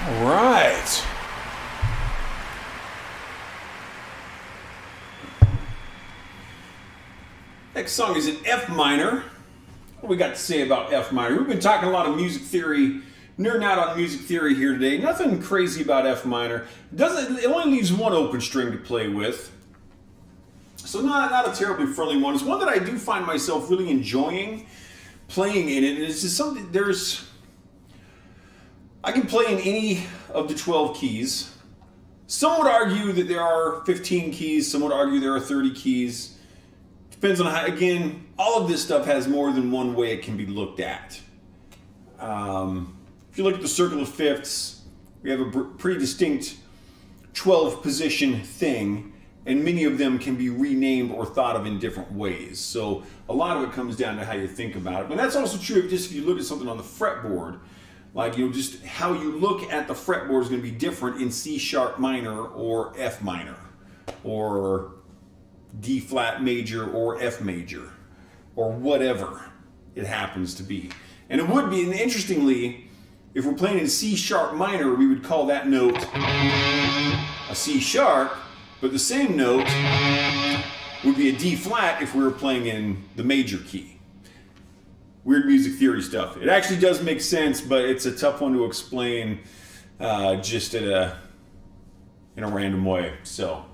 All right. Next song is in F minor. What do we got to say about F minor? We've been talking a lot of music theory, nerding out on music theory here today. Nothing crazy about F minor. It only leaves one open string to play with. So not a terribly friendly one. It's one that I do find myself really enjoying playing in it. It's just something I can play in any of the 12 keys. Some would argue that there are 15 keys. Some would argue there are 30 keys. Depends on how, again, all of this stuff has more than one way it can be looked at. If you look at the circle of fifths, we have a pretty distinct 12 position thing, and many of them can be renamed or thought of in different ways. So a lot of it comes down to how you think about it. But that's also true if you look at something on the fretboard, like, just how you look at the fretboard is going to be different in C sharp minor or F minor, or D flat major or F major, or whatever it happens to be. And it would be, and interestingly, if we're playing in C sharp minor, we would call that note a C sharp, but the same note would be a D flat if we were playing in the major key. Weird music theory stuff. It actually does make sense, but it's a tough one to explain just in a random way. So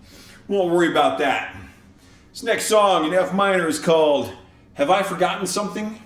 we won't worry about that. This next song in F minor is called Have I Forgotten Something?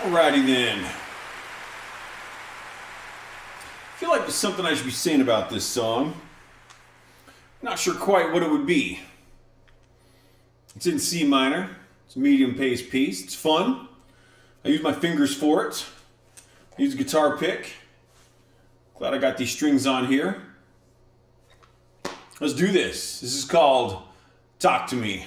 Alrighty then. I feel like there's something I should be saying about this song. Not sure quite what it would be. It's in C minor. It's a medium paced piece. It's fun. I use my fingers for it. I use a guitar pick. Glad I got these strings on here. Let's do this. This is called Talk to Me.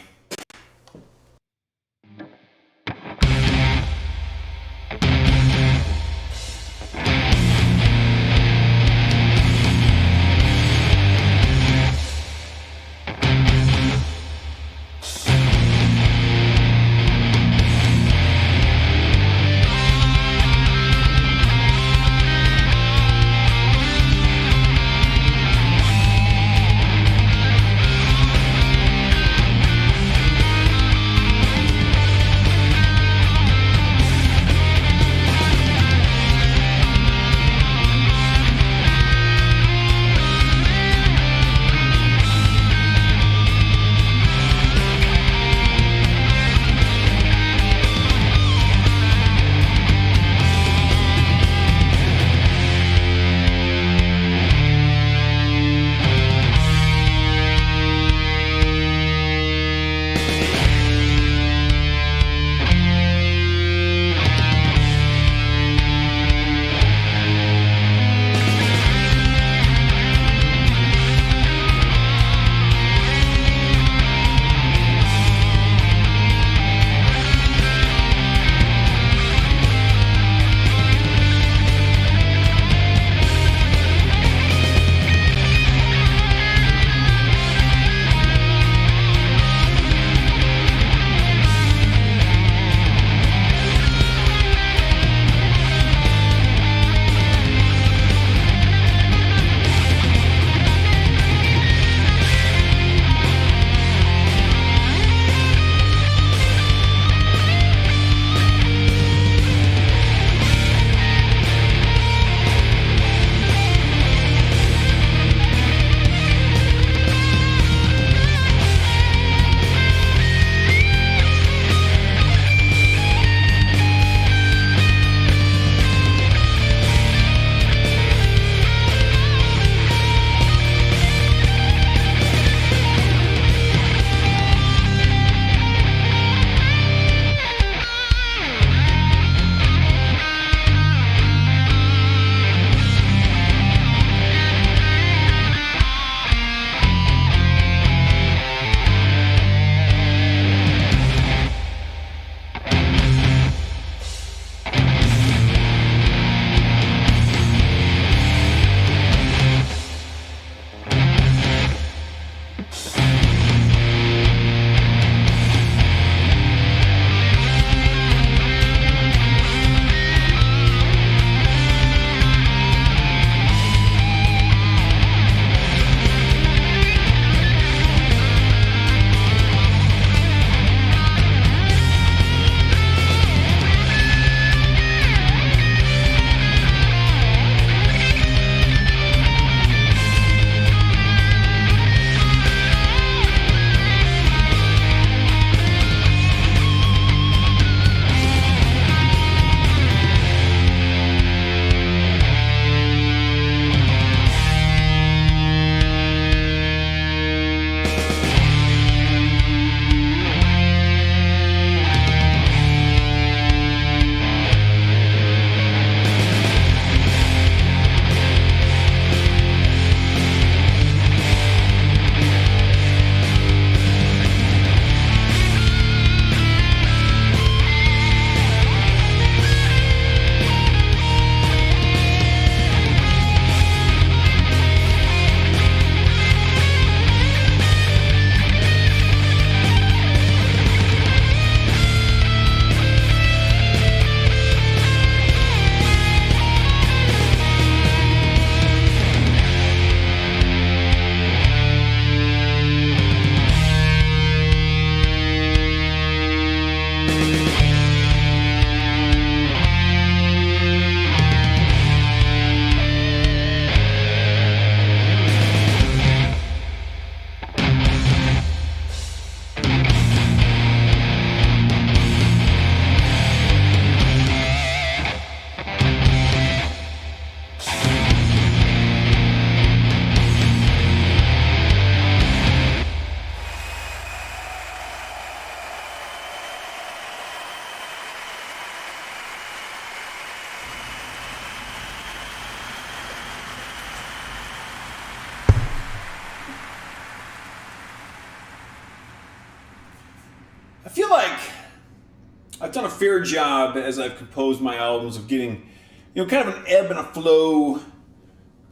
done a fair job as I've composed my albums of getting, kind of an ebb and a flow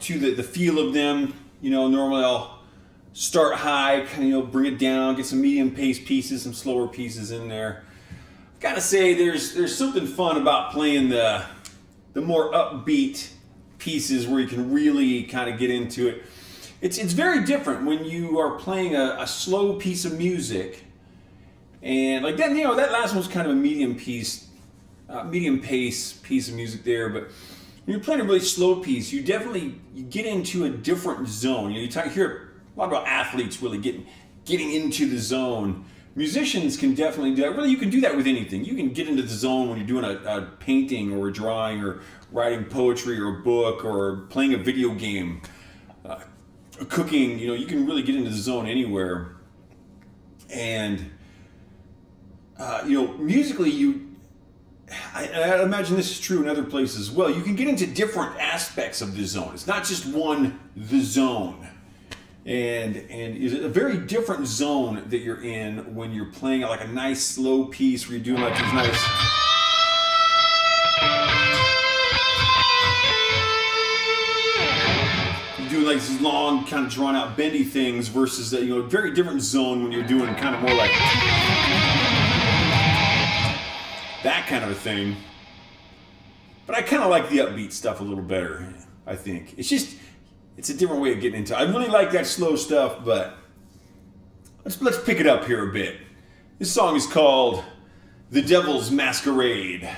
to the feel of them. Normally I'll start high, kind of bring it down, get some medium pace pieces, some slower pieces in there. I've got to say there's something fun about playing the more upbeat pieces where you can really kind of get into it. It's very different when you are playing a slow piece of music, and like that. That last one was kind of a medium pace piece of music there. But when you're playing a really slow piece, you get into a different zone. You hear a lot about athletes really getting into the zone. Musicians can definitely do that. Really, you can do that with anything. You can get into the zone when you're doing a painting or a drawing or writing poetry or a book or playing a video game. Cooking, you can really get into the zone anywhere. And, musically, I imagine this is true in other places as well. You can get into different aspects of the zone. It's not just the zone. And it's a very different zone that you're in when you're playing like a nice slow piece where you're doing like these nice... doing like these long, kind of drawn out, bendy things versus a very different zone when you're doing kind of more like that kind of a thing. But I kind of like the upbeat stuff a little better, I think. It's a different way of getting into it. I really like that slow stuff, but let's pick it up here a bit. This song is called The Devil's Masquerade.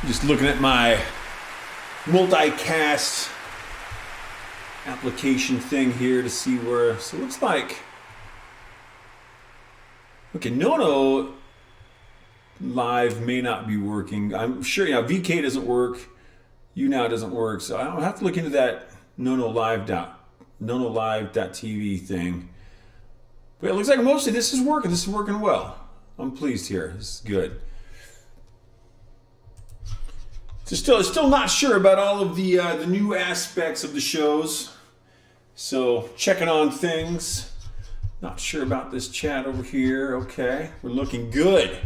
Just looking at my multicast application thing here to see where. So it looks like. Okay, No Live may not be working. I'm sure, VK doesn't work. YouNow doesn't work. So I'll have to look into that NoNoLive.tv thing. But it looks like mostly this is working. This is working well. I'm pleased here. This is good. Still not sure about all of the new aspects of the shows. So checking on things. Not sure about this chat over here. Okay, we're looking good.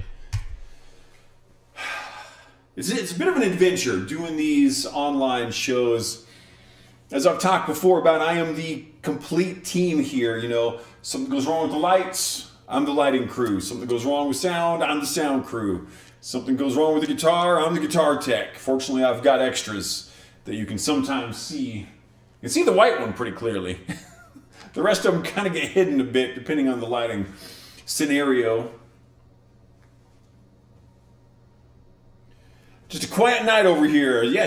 It's a bit of an adventure doing these online shows. As I've talked before about, I am the complete team here. Something goes wrong with the lights, I'm the lighting crew. Something goes wrong with sound, I'm the sound crew. Something goes wrong with the guitar, I'm the guitar tech. Fortunately, I've got extras that you can sometimes see. You can see the white one pretty clearly. The rest of them kind of get hidden a bit depending on the lighting scenario. Just a quiet night over here. Yeah,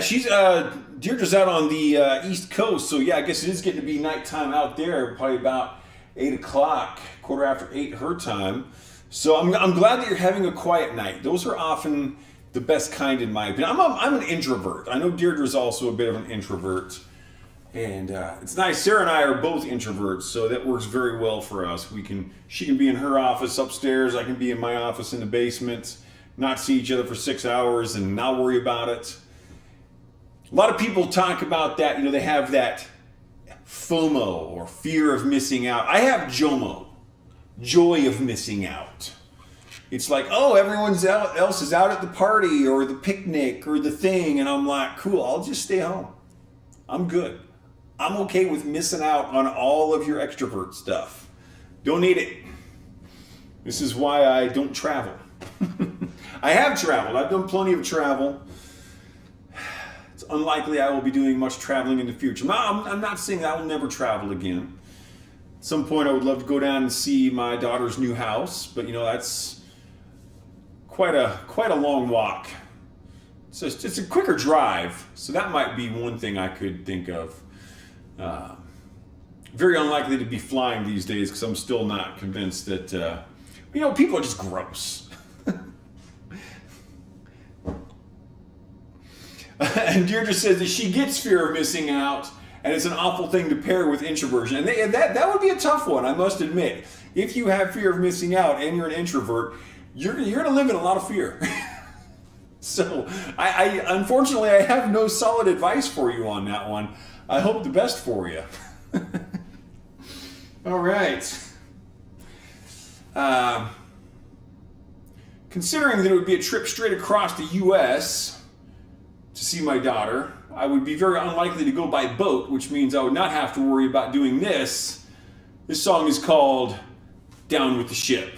Deirdre's out on the East Coast, so yeah, I guess it is getting to be nighttime out there, probably about 8 o'clock, 8:15 her time. So I'm glad that you're having a quiet night. Those are often the best kind in my opinion. I'm an introvert. I know Deirdre's also a bit of an introvert. And it's nice. Sarah and I are both introverts, so that works very well for us. She can be in her office upstairs, I can be in my office in the basement, not see each other for 6 hours and not worry about it. A lot of people talk about that, they have that FOMO or fear of missing out. I have JOMO, joy of missing out. It's like, oh, everyone else is out at the party or the picnic or the thing, and I'm like, cool, I'll just stay home. I'm good. I'm okay with missing out on all of your extrovert stuff. Don't need it. This is why I don't travel. I have traveled. I've done plenty of travel. It's unlikely I will be doing much traveling in the future. I'm not saying I will never travel again. At some point I would love to go down and see my daughter's new house, but that's quite a long walk. So it's a quicker drive, so that might be one thing I could think of. Very unlikely to be flying these days because I'm still not convinced that, people are just gross. And Deirdre says that she gets fear of missing out, and it's an awful thing to pair with introversion. And that would be a tough one, I must admit. If you have fear of missing out and you're an introvert, you're going to live in a lot of fear. So, I unfortunately, I have no solid advice for you on that one. I hope the best for you. All right. Considering that it would be a trip straight across the U.S. to see my daughter, I would be very unlikely to go by boat, which means I would not have to worry about doing this. This song is called Down with the Ship.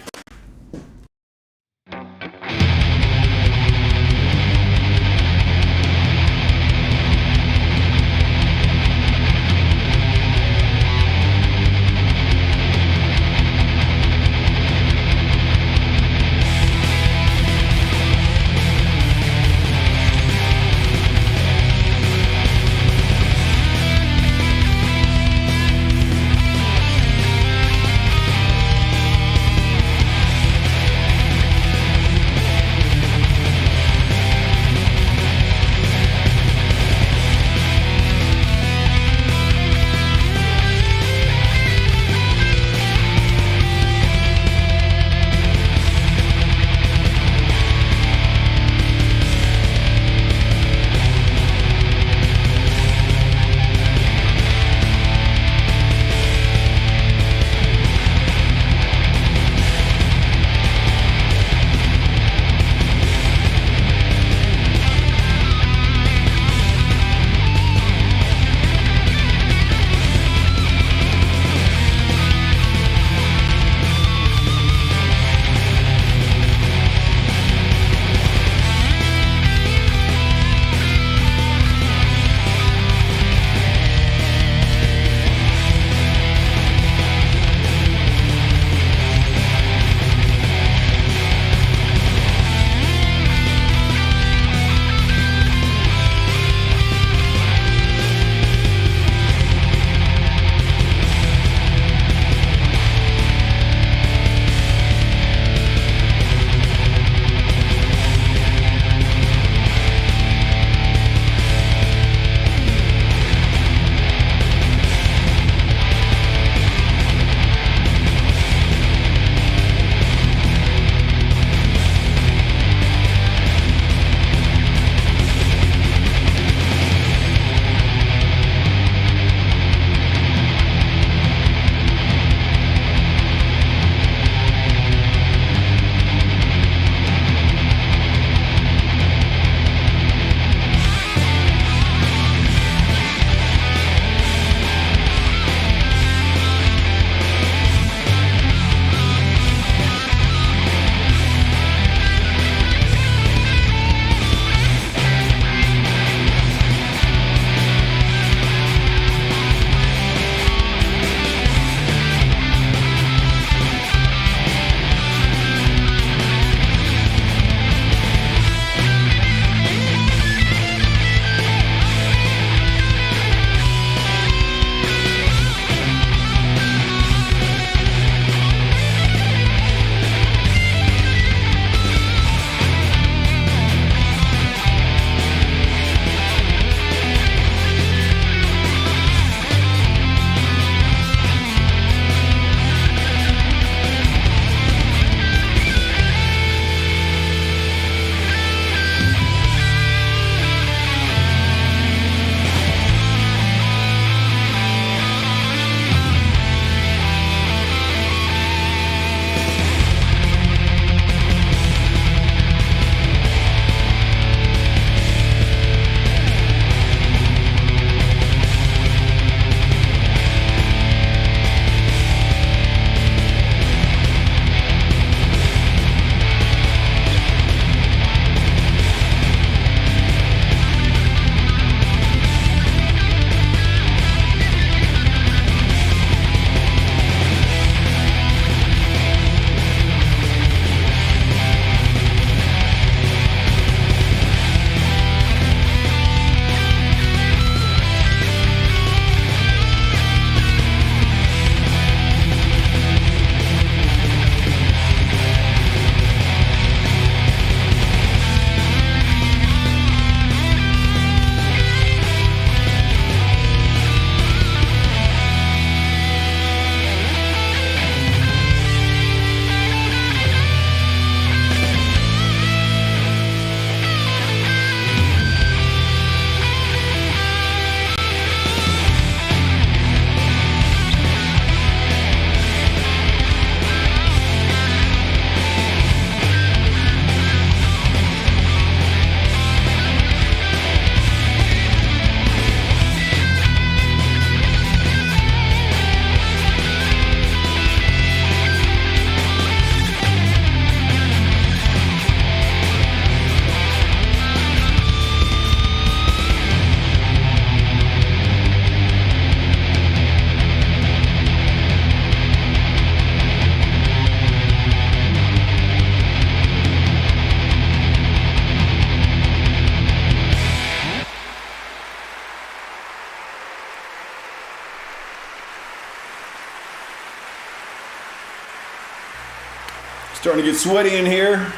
Starting to get sweaty in here.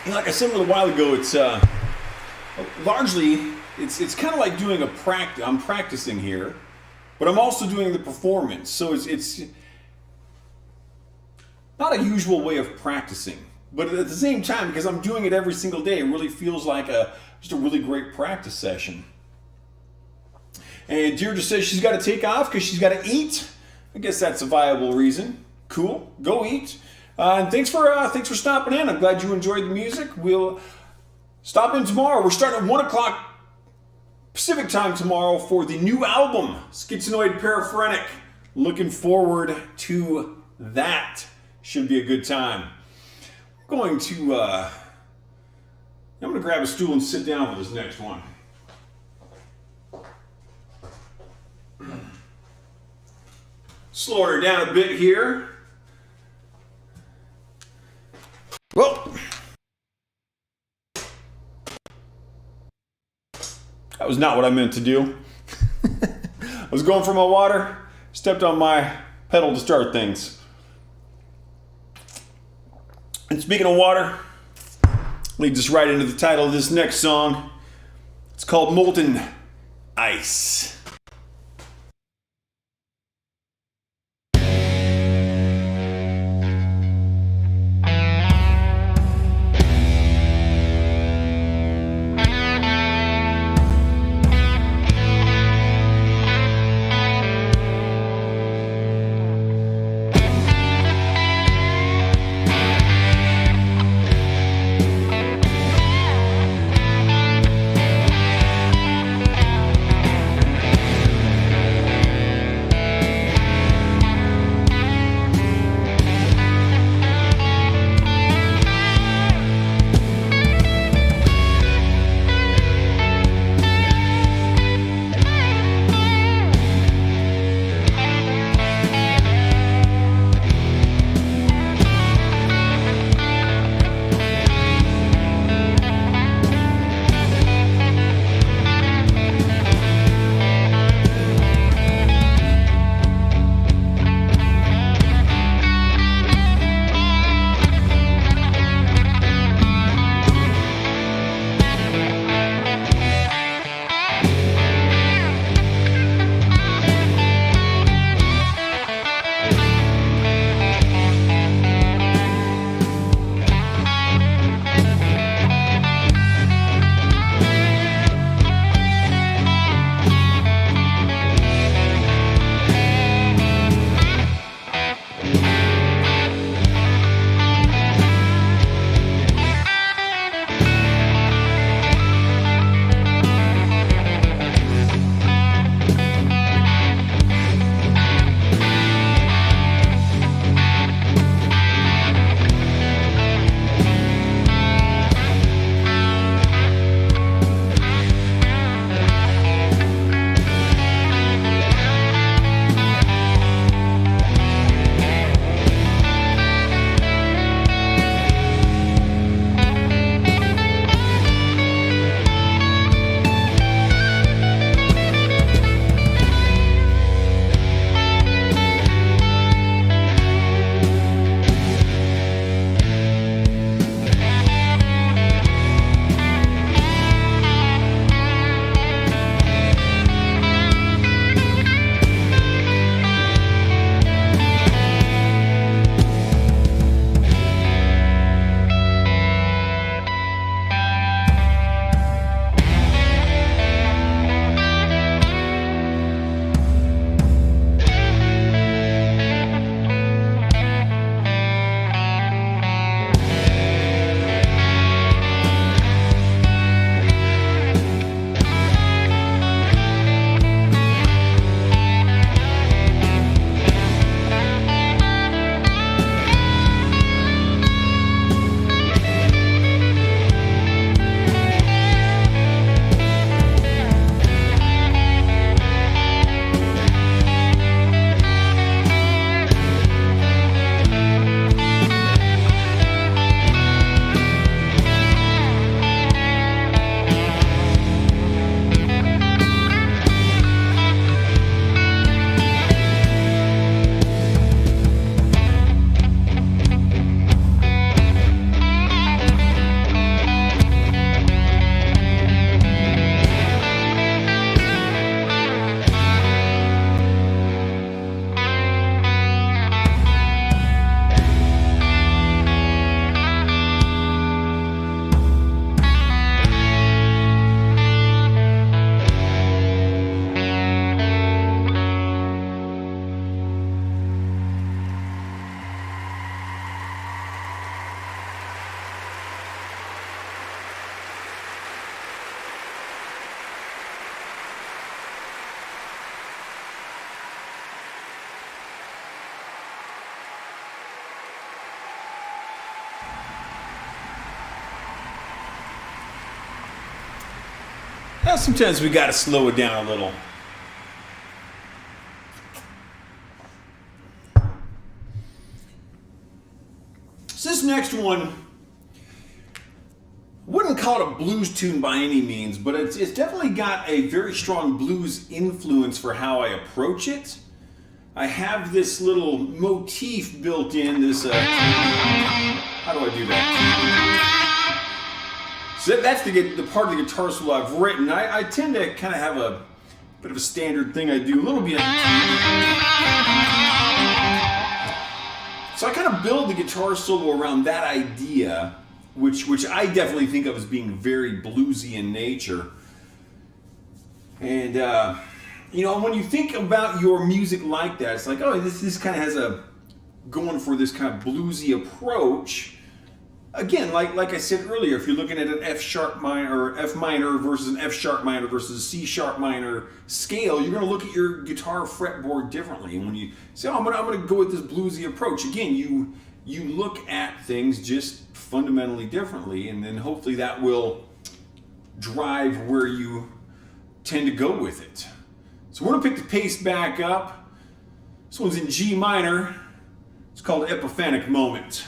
Like I said a little while ago, it's largely it's kind of like doing a practice. I'm practicing here, but I'm also doing the performance. So it's not a usual way of practicing, but at the same time, because I'm doing it every single day, it really feels like just a really great practice session. And Deirdre says she's got to take off because she's got to eat. I guess that's a viable reason. Cool, go eat. And thanks for stopping in. I'm glad you enjoyed the music. We'll stop in tomorrow. We're starting at 1 o'clock Pacific time tomorrow for the new album, Schizonoid Paraphrenic. Looking forward to that. Should be a good time. I'm going to grab a stool and sit down for this next one. Slow her down a bit here. Well, that was not what I meant to do. I was going for my water, stepped on my pedal to start things. And speaking of water, leads us right into the title of this next song. It's called Molten Ice. Now, sometimes we got to slow it down a little. So this next one, wouldn't call it a blues tune by any means, but it's definitely got a very strong blues influence for how I approach it. I have this little motif built in, this, how do I do that? So that's the part of the guitar solo I've written. I tend to kind of have a bit of a standard thing I do, a little bit. So I kind of build the guitar solo around that idea, which I definitely think of as being very bluesy in nature. And, you know, when you think about your music like that, it's like, oh, this kind of has a going for this kind of bluesy approach. Again, like I said earlier, if you're looking at an F sharp minor or F minor versus an F sharp minor versus a C sharp minor scale, you're going to look at your guitar fretboard differently. And when you say, oh, I'm going to go with this bluesy approach, again, you look at things just fundamentally differently, and then hopefully that will drive where you tend to go with it. So we're going to pick the pace back up. This one's in G minor. It's called Epiphanic Moment.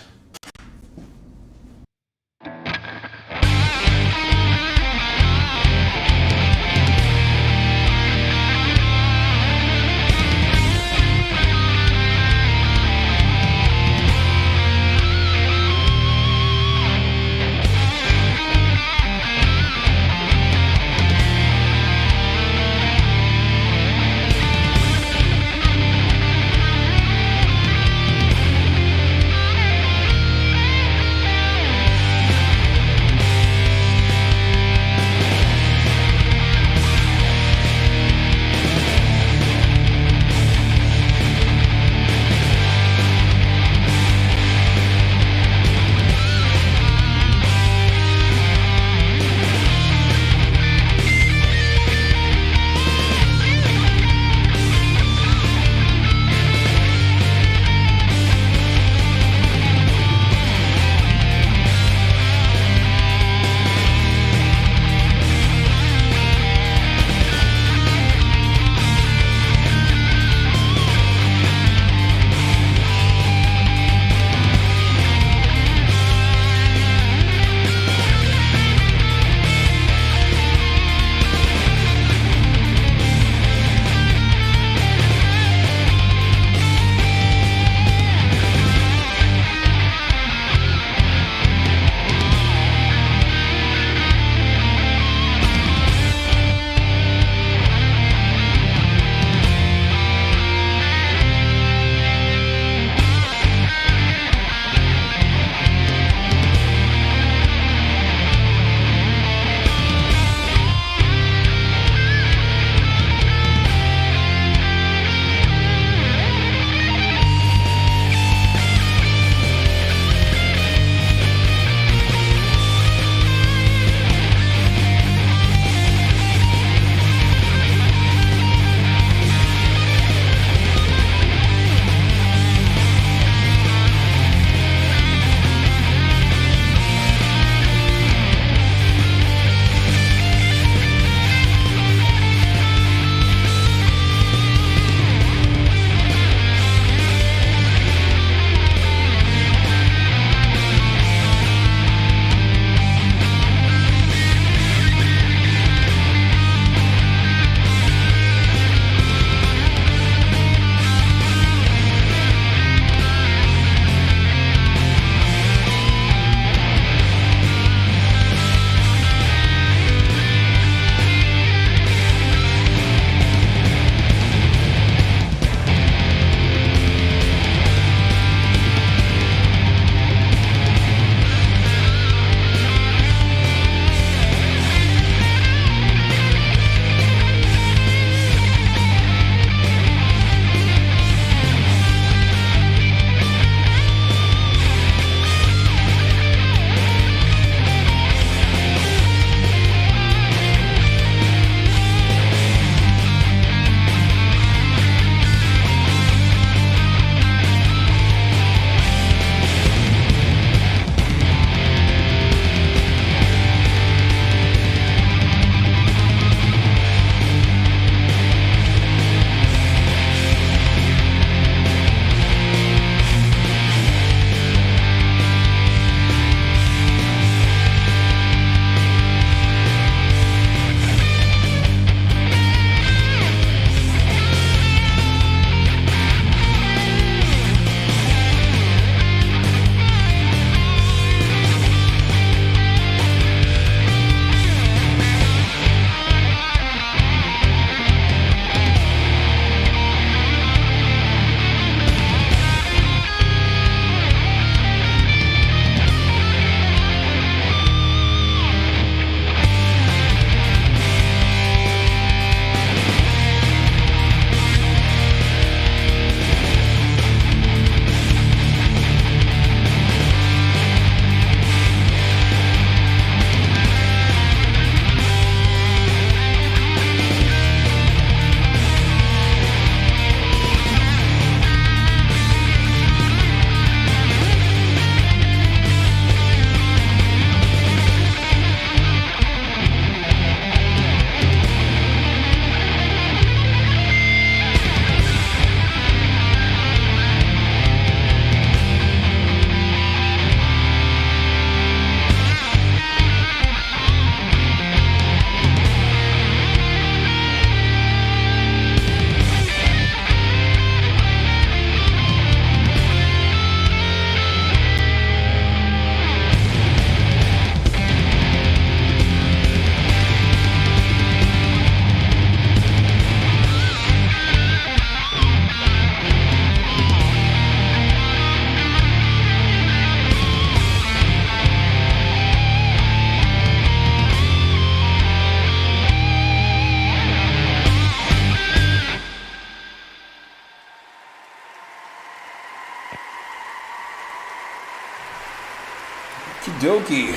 Dokie.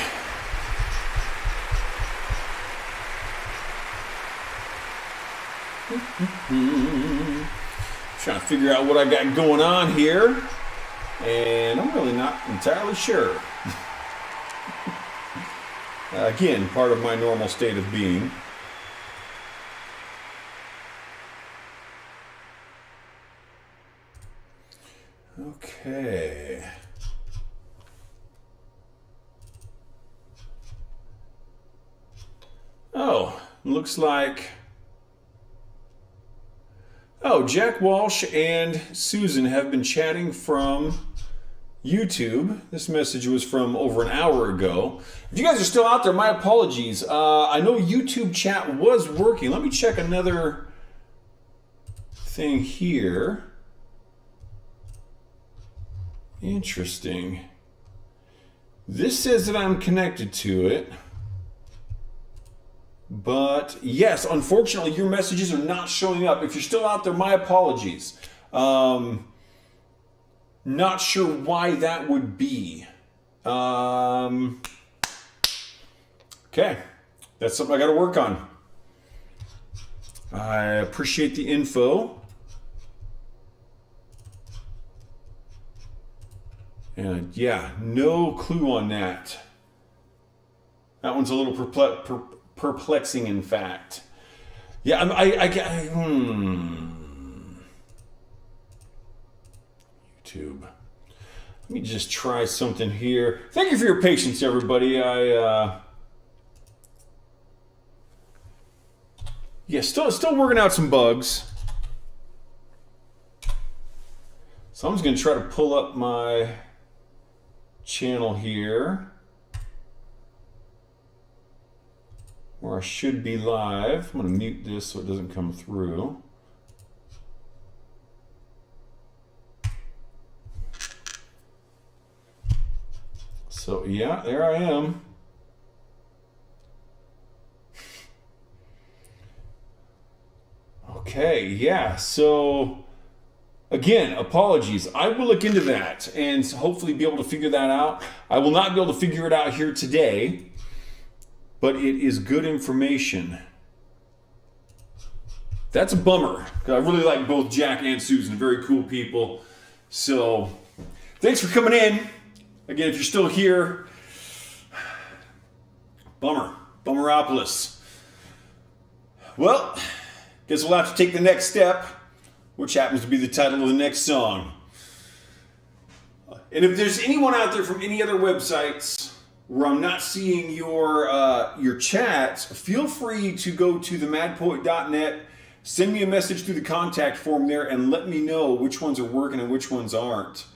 Trying to figure out what I got going on here, and I'm really not entirely sure. Again, part of my normal state of being. Okay. Oh, looks like... Oh, Jack Walsh and Susan have been chatting from YouTube. This message was from over an hour ago. If you guys are still out there, my apologies. I know YouTube chat was working. Let me check another thing here. Interesting. This says that I'm connected to it. But yes, unfortunately, your messages are not showing up. If you're still out there, my apologies. Not sure why that would be. Okay, that's something I got to work on. I appreciate the info. And yeah, no clue on that. That one's a little perplexing, in fact. Yeah, YouTube. Let me just try something here. Thank you for your patience, everybody. Yeah, still working out some bugs. So I'm just gonna try to pull up my channel here, where I should be live. I'm gonna mute this so it doesn't come through. So yeah, there I am. Okay, yeah, so again, apologies. I will look into that and hopefully be able to figure that out. I will not be able to figure it out here today, but it is good information. That's a bummer, because I really like both Jack and Susan. Very cool people. So thanks for coming in. Again, if you're still here, Bummeropolis. Well, guess we'll have to take the next step, which happens to be the title of the next song. And if there's anyone out there from any other websites where I'm not seeing your chats, feel free to go to themadpoet.net, send me a message through the contact form there, and let me know which ones are working and which ones aren't.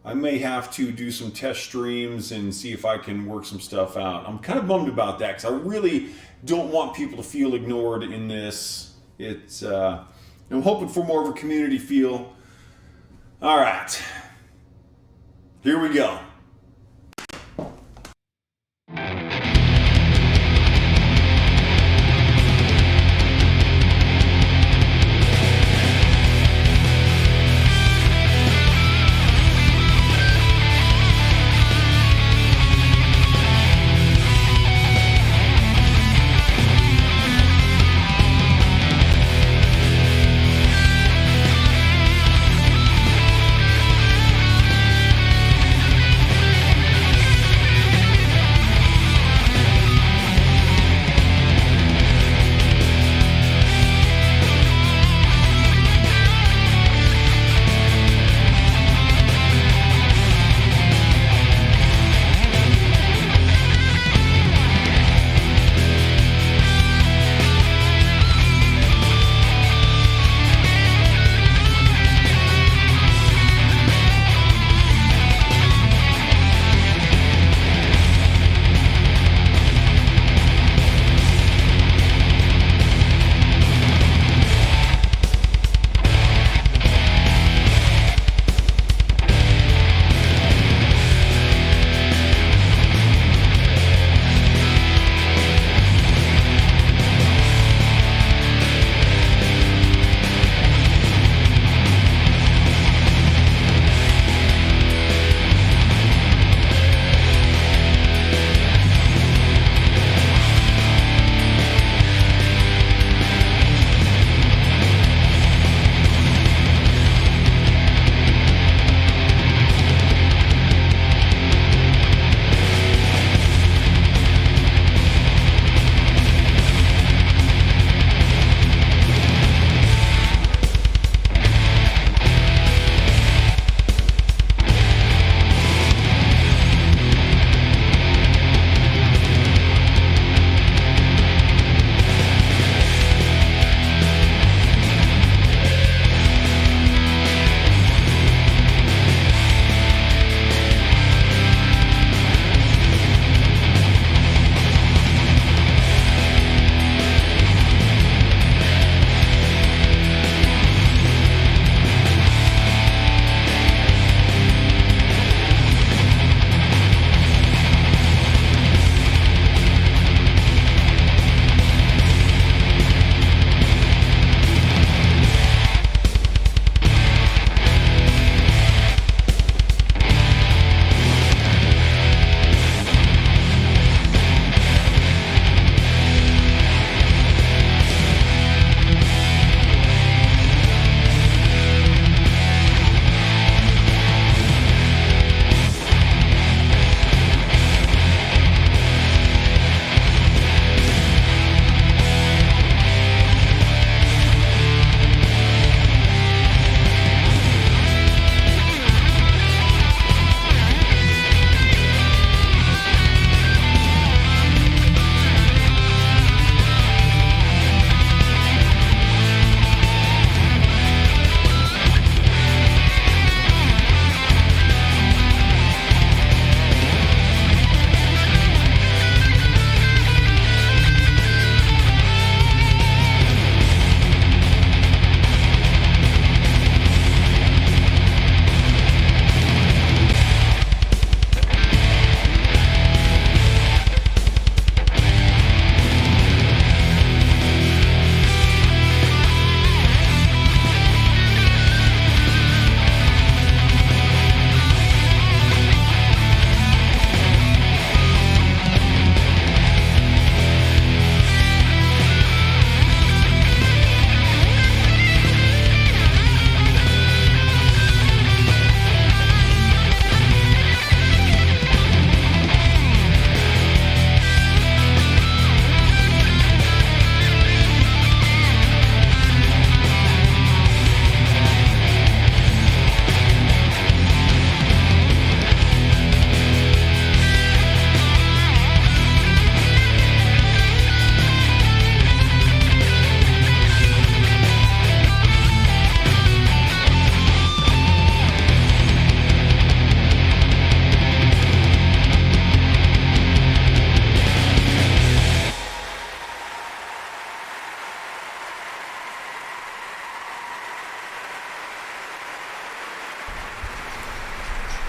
I may have to do some test streams and see if I can work some stuff out. I'm kind of bummed about that because I really don't want people to feel ignored in this. It's I'm hoping for more of a community feel. All right, here we go.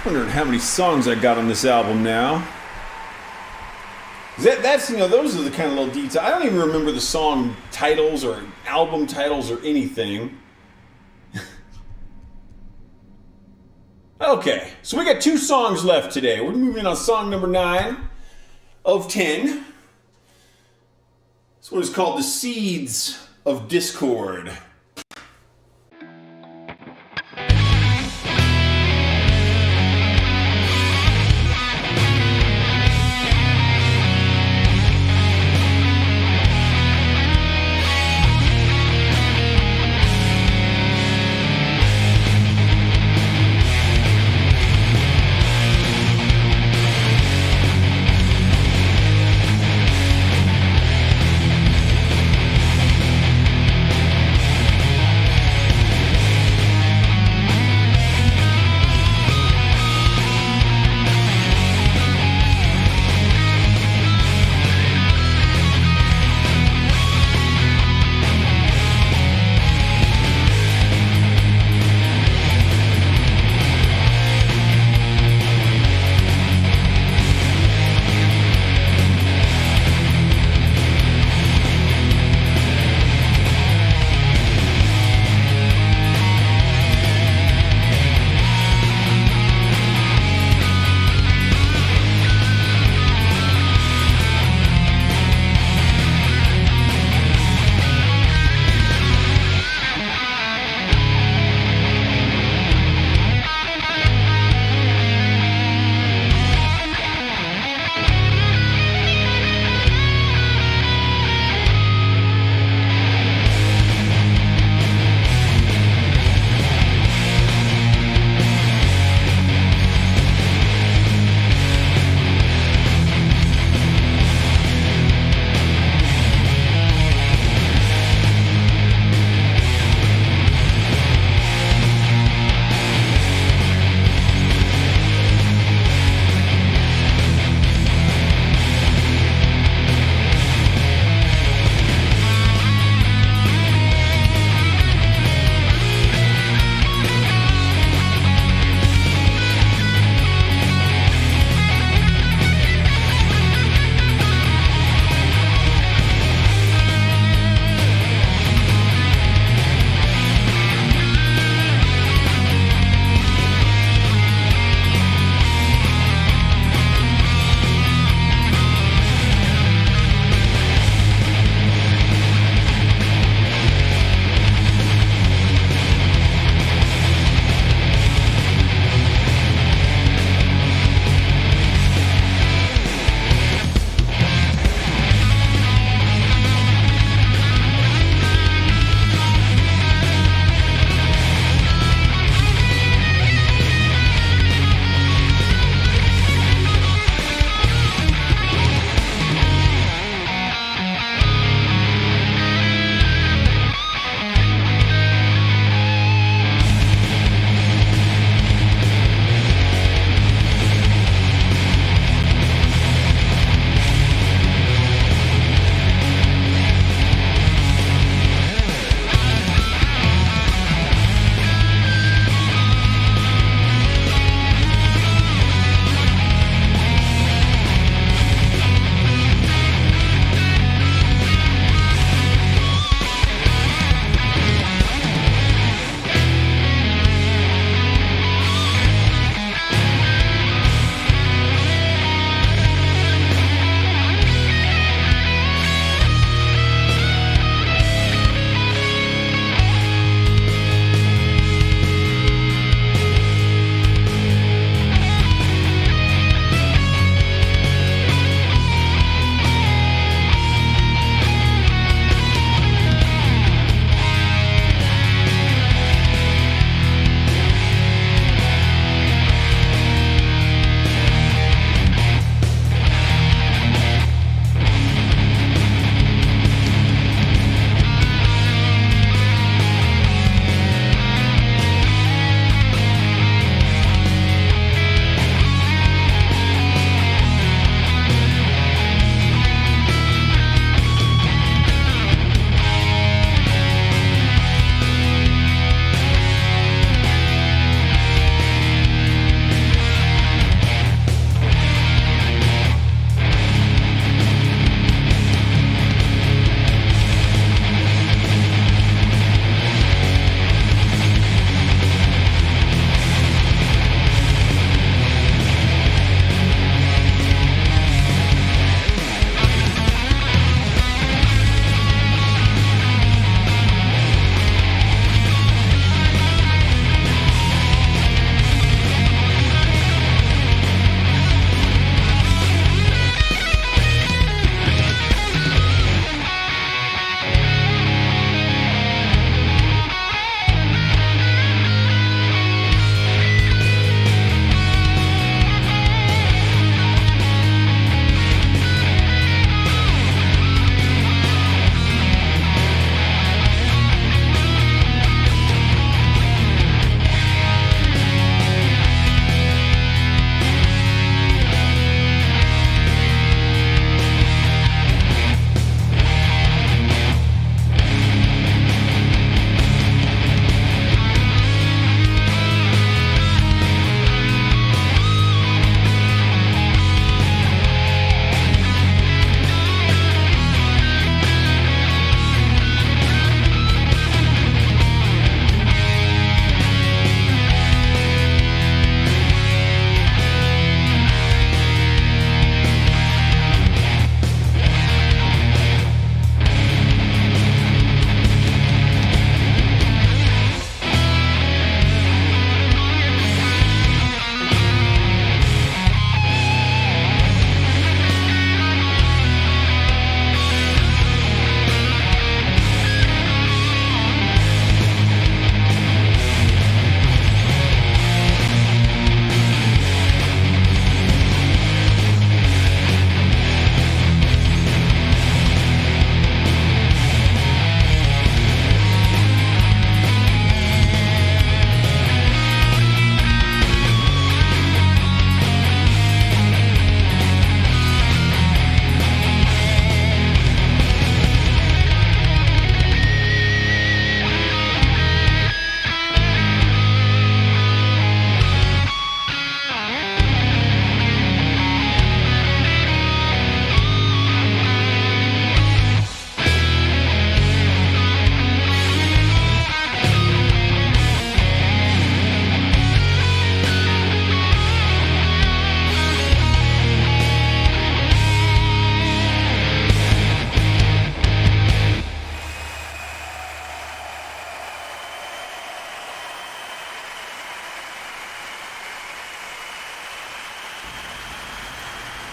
Wondering how many songs I got on this album now. That's those are the kind of little details. I don't even remember the song titles or album titles or anything. Okay, so we got 2 songs left today. We're moving on song number 9 of 10. This one is called The Seeds of Discord.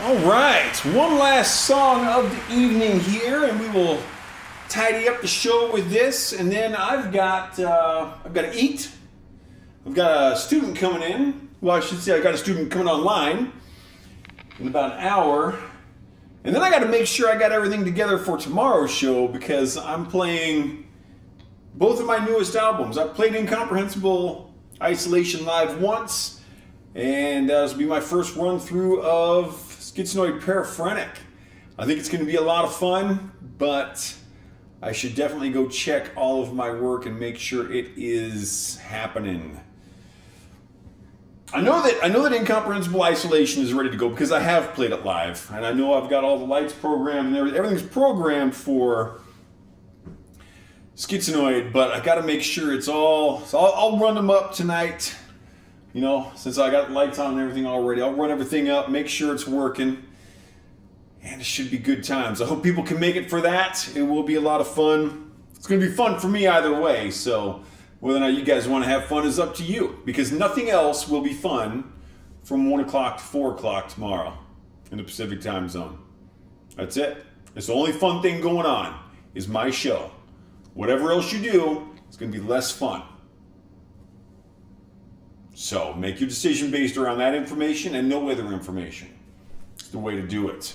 All right, one last song of the evening here, and we will tidy up the show with this. And then I've got to eat. I've got a student coming in. Well, I should say I got a student coming online in about an hour. And then I got to make sure I got everything together for tomorrow's show because I'm playing both of my newest albums. I've played Incomprehensible Isolation live once, and this will be my first run through of Schizoid Paraphrenic. I think it's going to be a lot of fun, but I should definitely go check all of my work and make sure it is happening. I know that Incomprehensible Isolation is ready to go because I have played it live, and I know I've got all the lights programmed and everything's programmed for Schizoid, but I got to make sure it's all. So I'll run them up tonight. You know, since I got lights on and everything already, I'll run everything up, make sure it's working, and it should be good times. I hope people can make it for that. It will be a lot of fun. It's going to be fun for me either way, so whether or not you guys want to have fun is up to you, because nothing else will be fun from 1 o'clock to 4 o'clock tomorrow in the Pacific time zone. That's it. It's the only fun thing going on is my show. Whatever else you do, it's going to be less fun. So make your decision based around that information and no other information. It's the way to do it.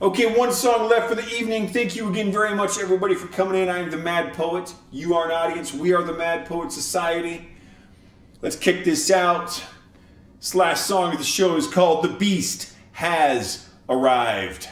Okay, one song left for the evening. Thank you again very much, everybody, for coming in. I am the Mad Poet. You are an audience. We are the Mad Poet Society. Let's kick this out. This last song of the show is called The Beast Has Arrived.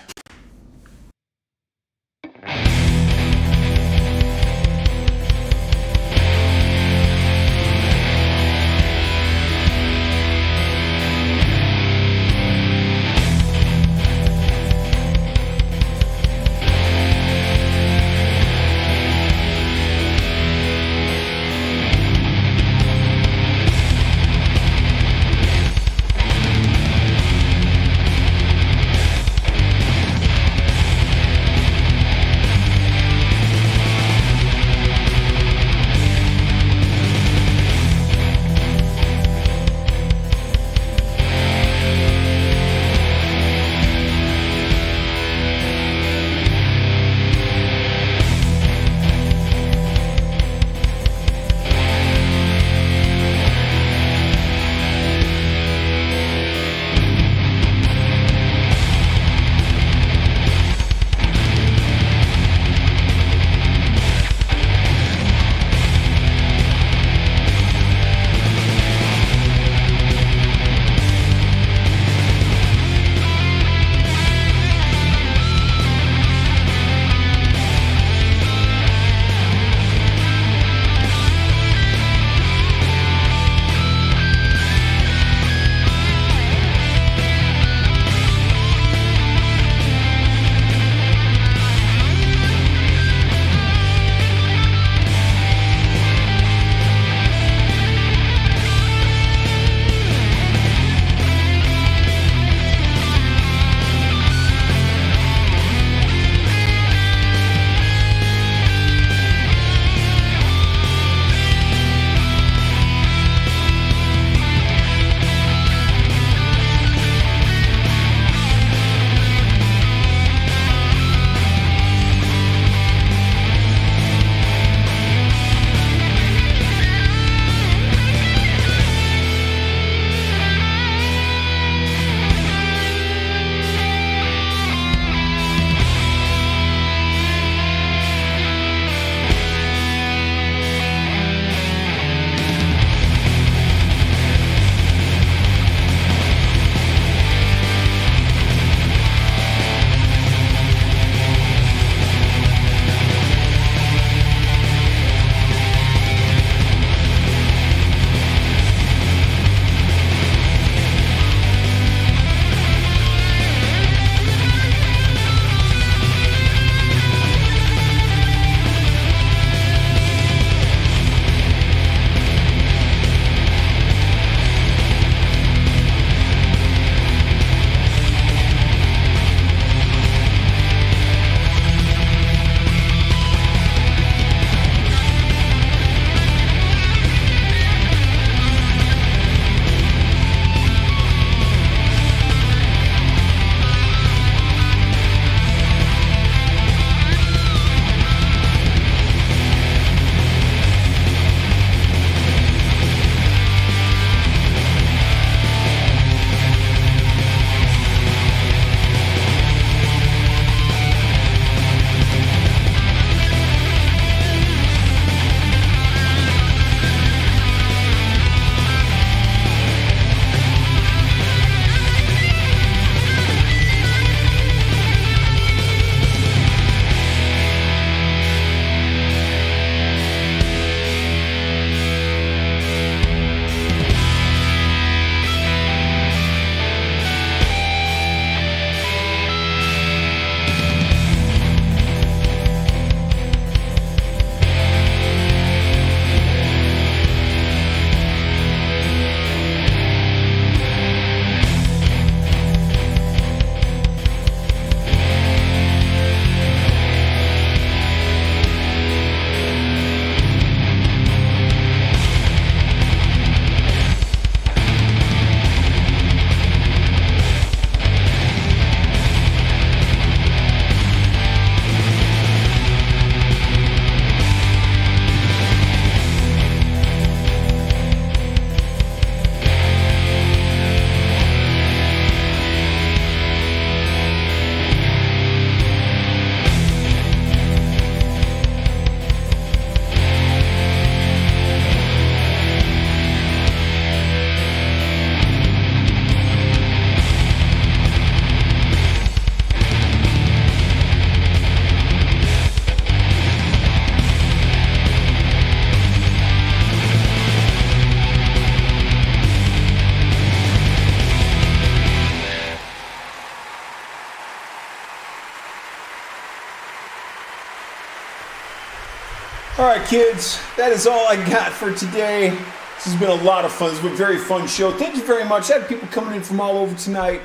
All right, kids, that is all I got for today. This has been a lot of fun. It's been a very fun show. Thank you very much. I had people coming in from all over tonight.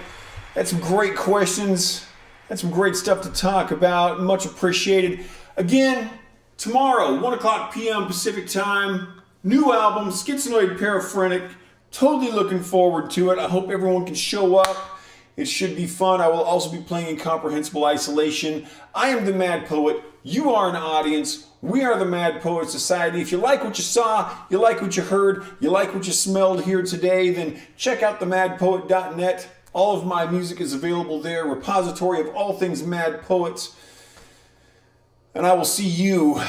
Had some great questions. Had some great stuff to talk about. Much appreciated. Again, tomorrow, 1 o'clock p.m. Pacific time. New album, Schizoid Paraphrenic. Totally looking forward to it. I hope everyone can show up. It should be fun. I will also be playing Incomprehensible Isolation. I am the Mad Poet. You are an audience. We are the Mad Poet Society. If you like what you saw, you like what you heard, you like what you smelled here today, then check out themadpoet.net. All of my music is available there. Repository of all things Mad Poets. And I will see you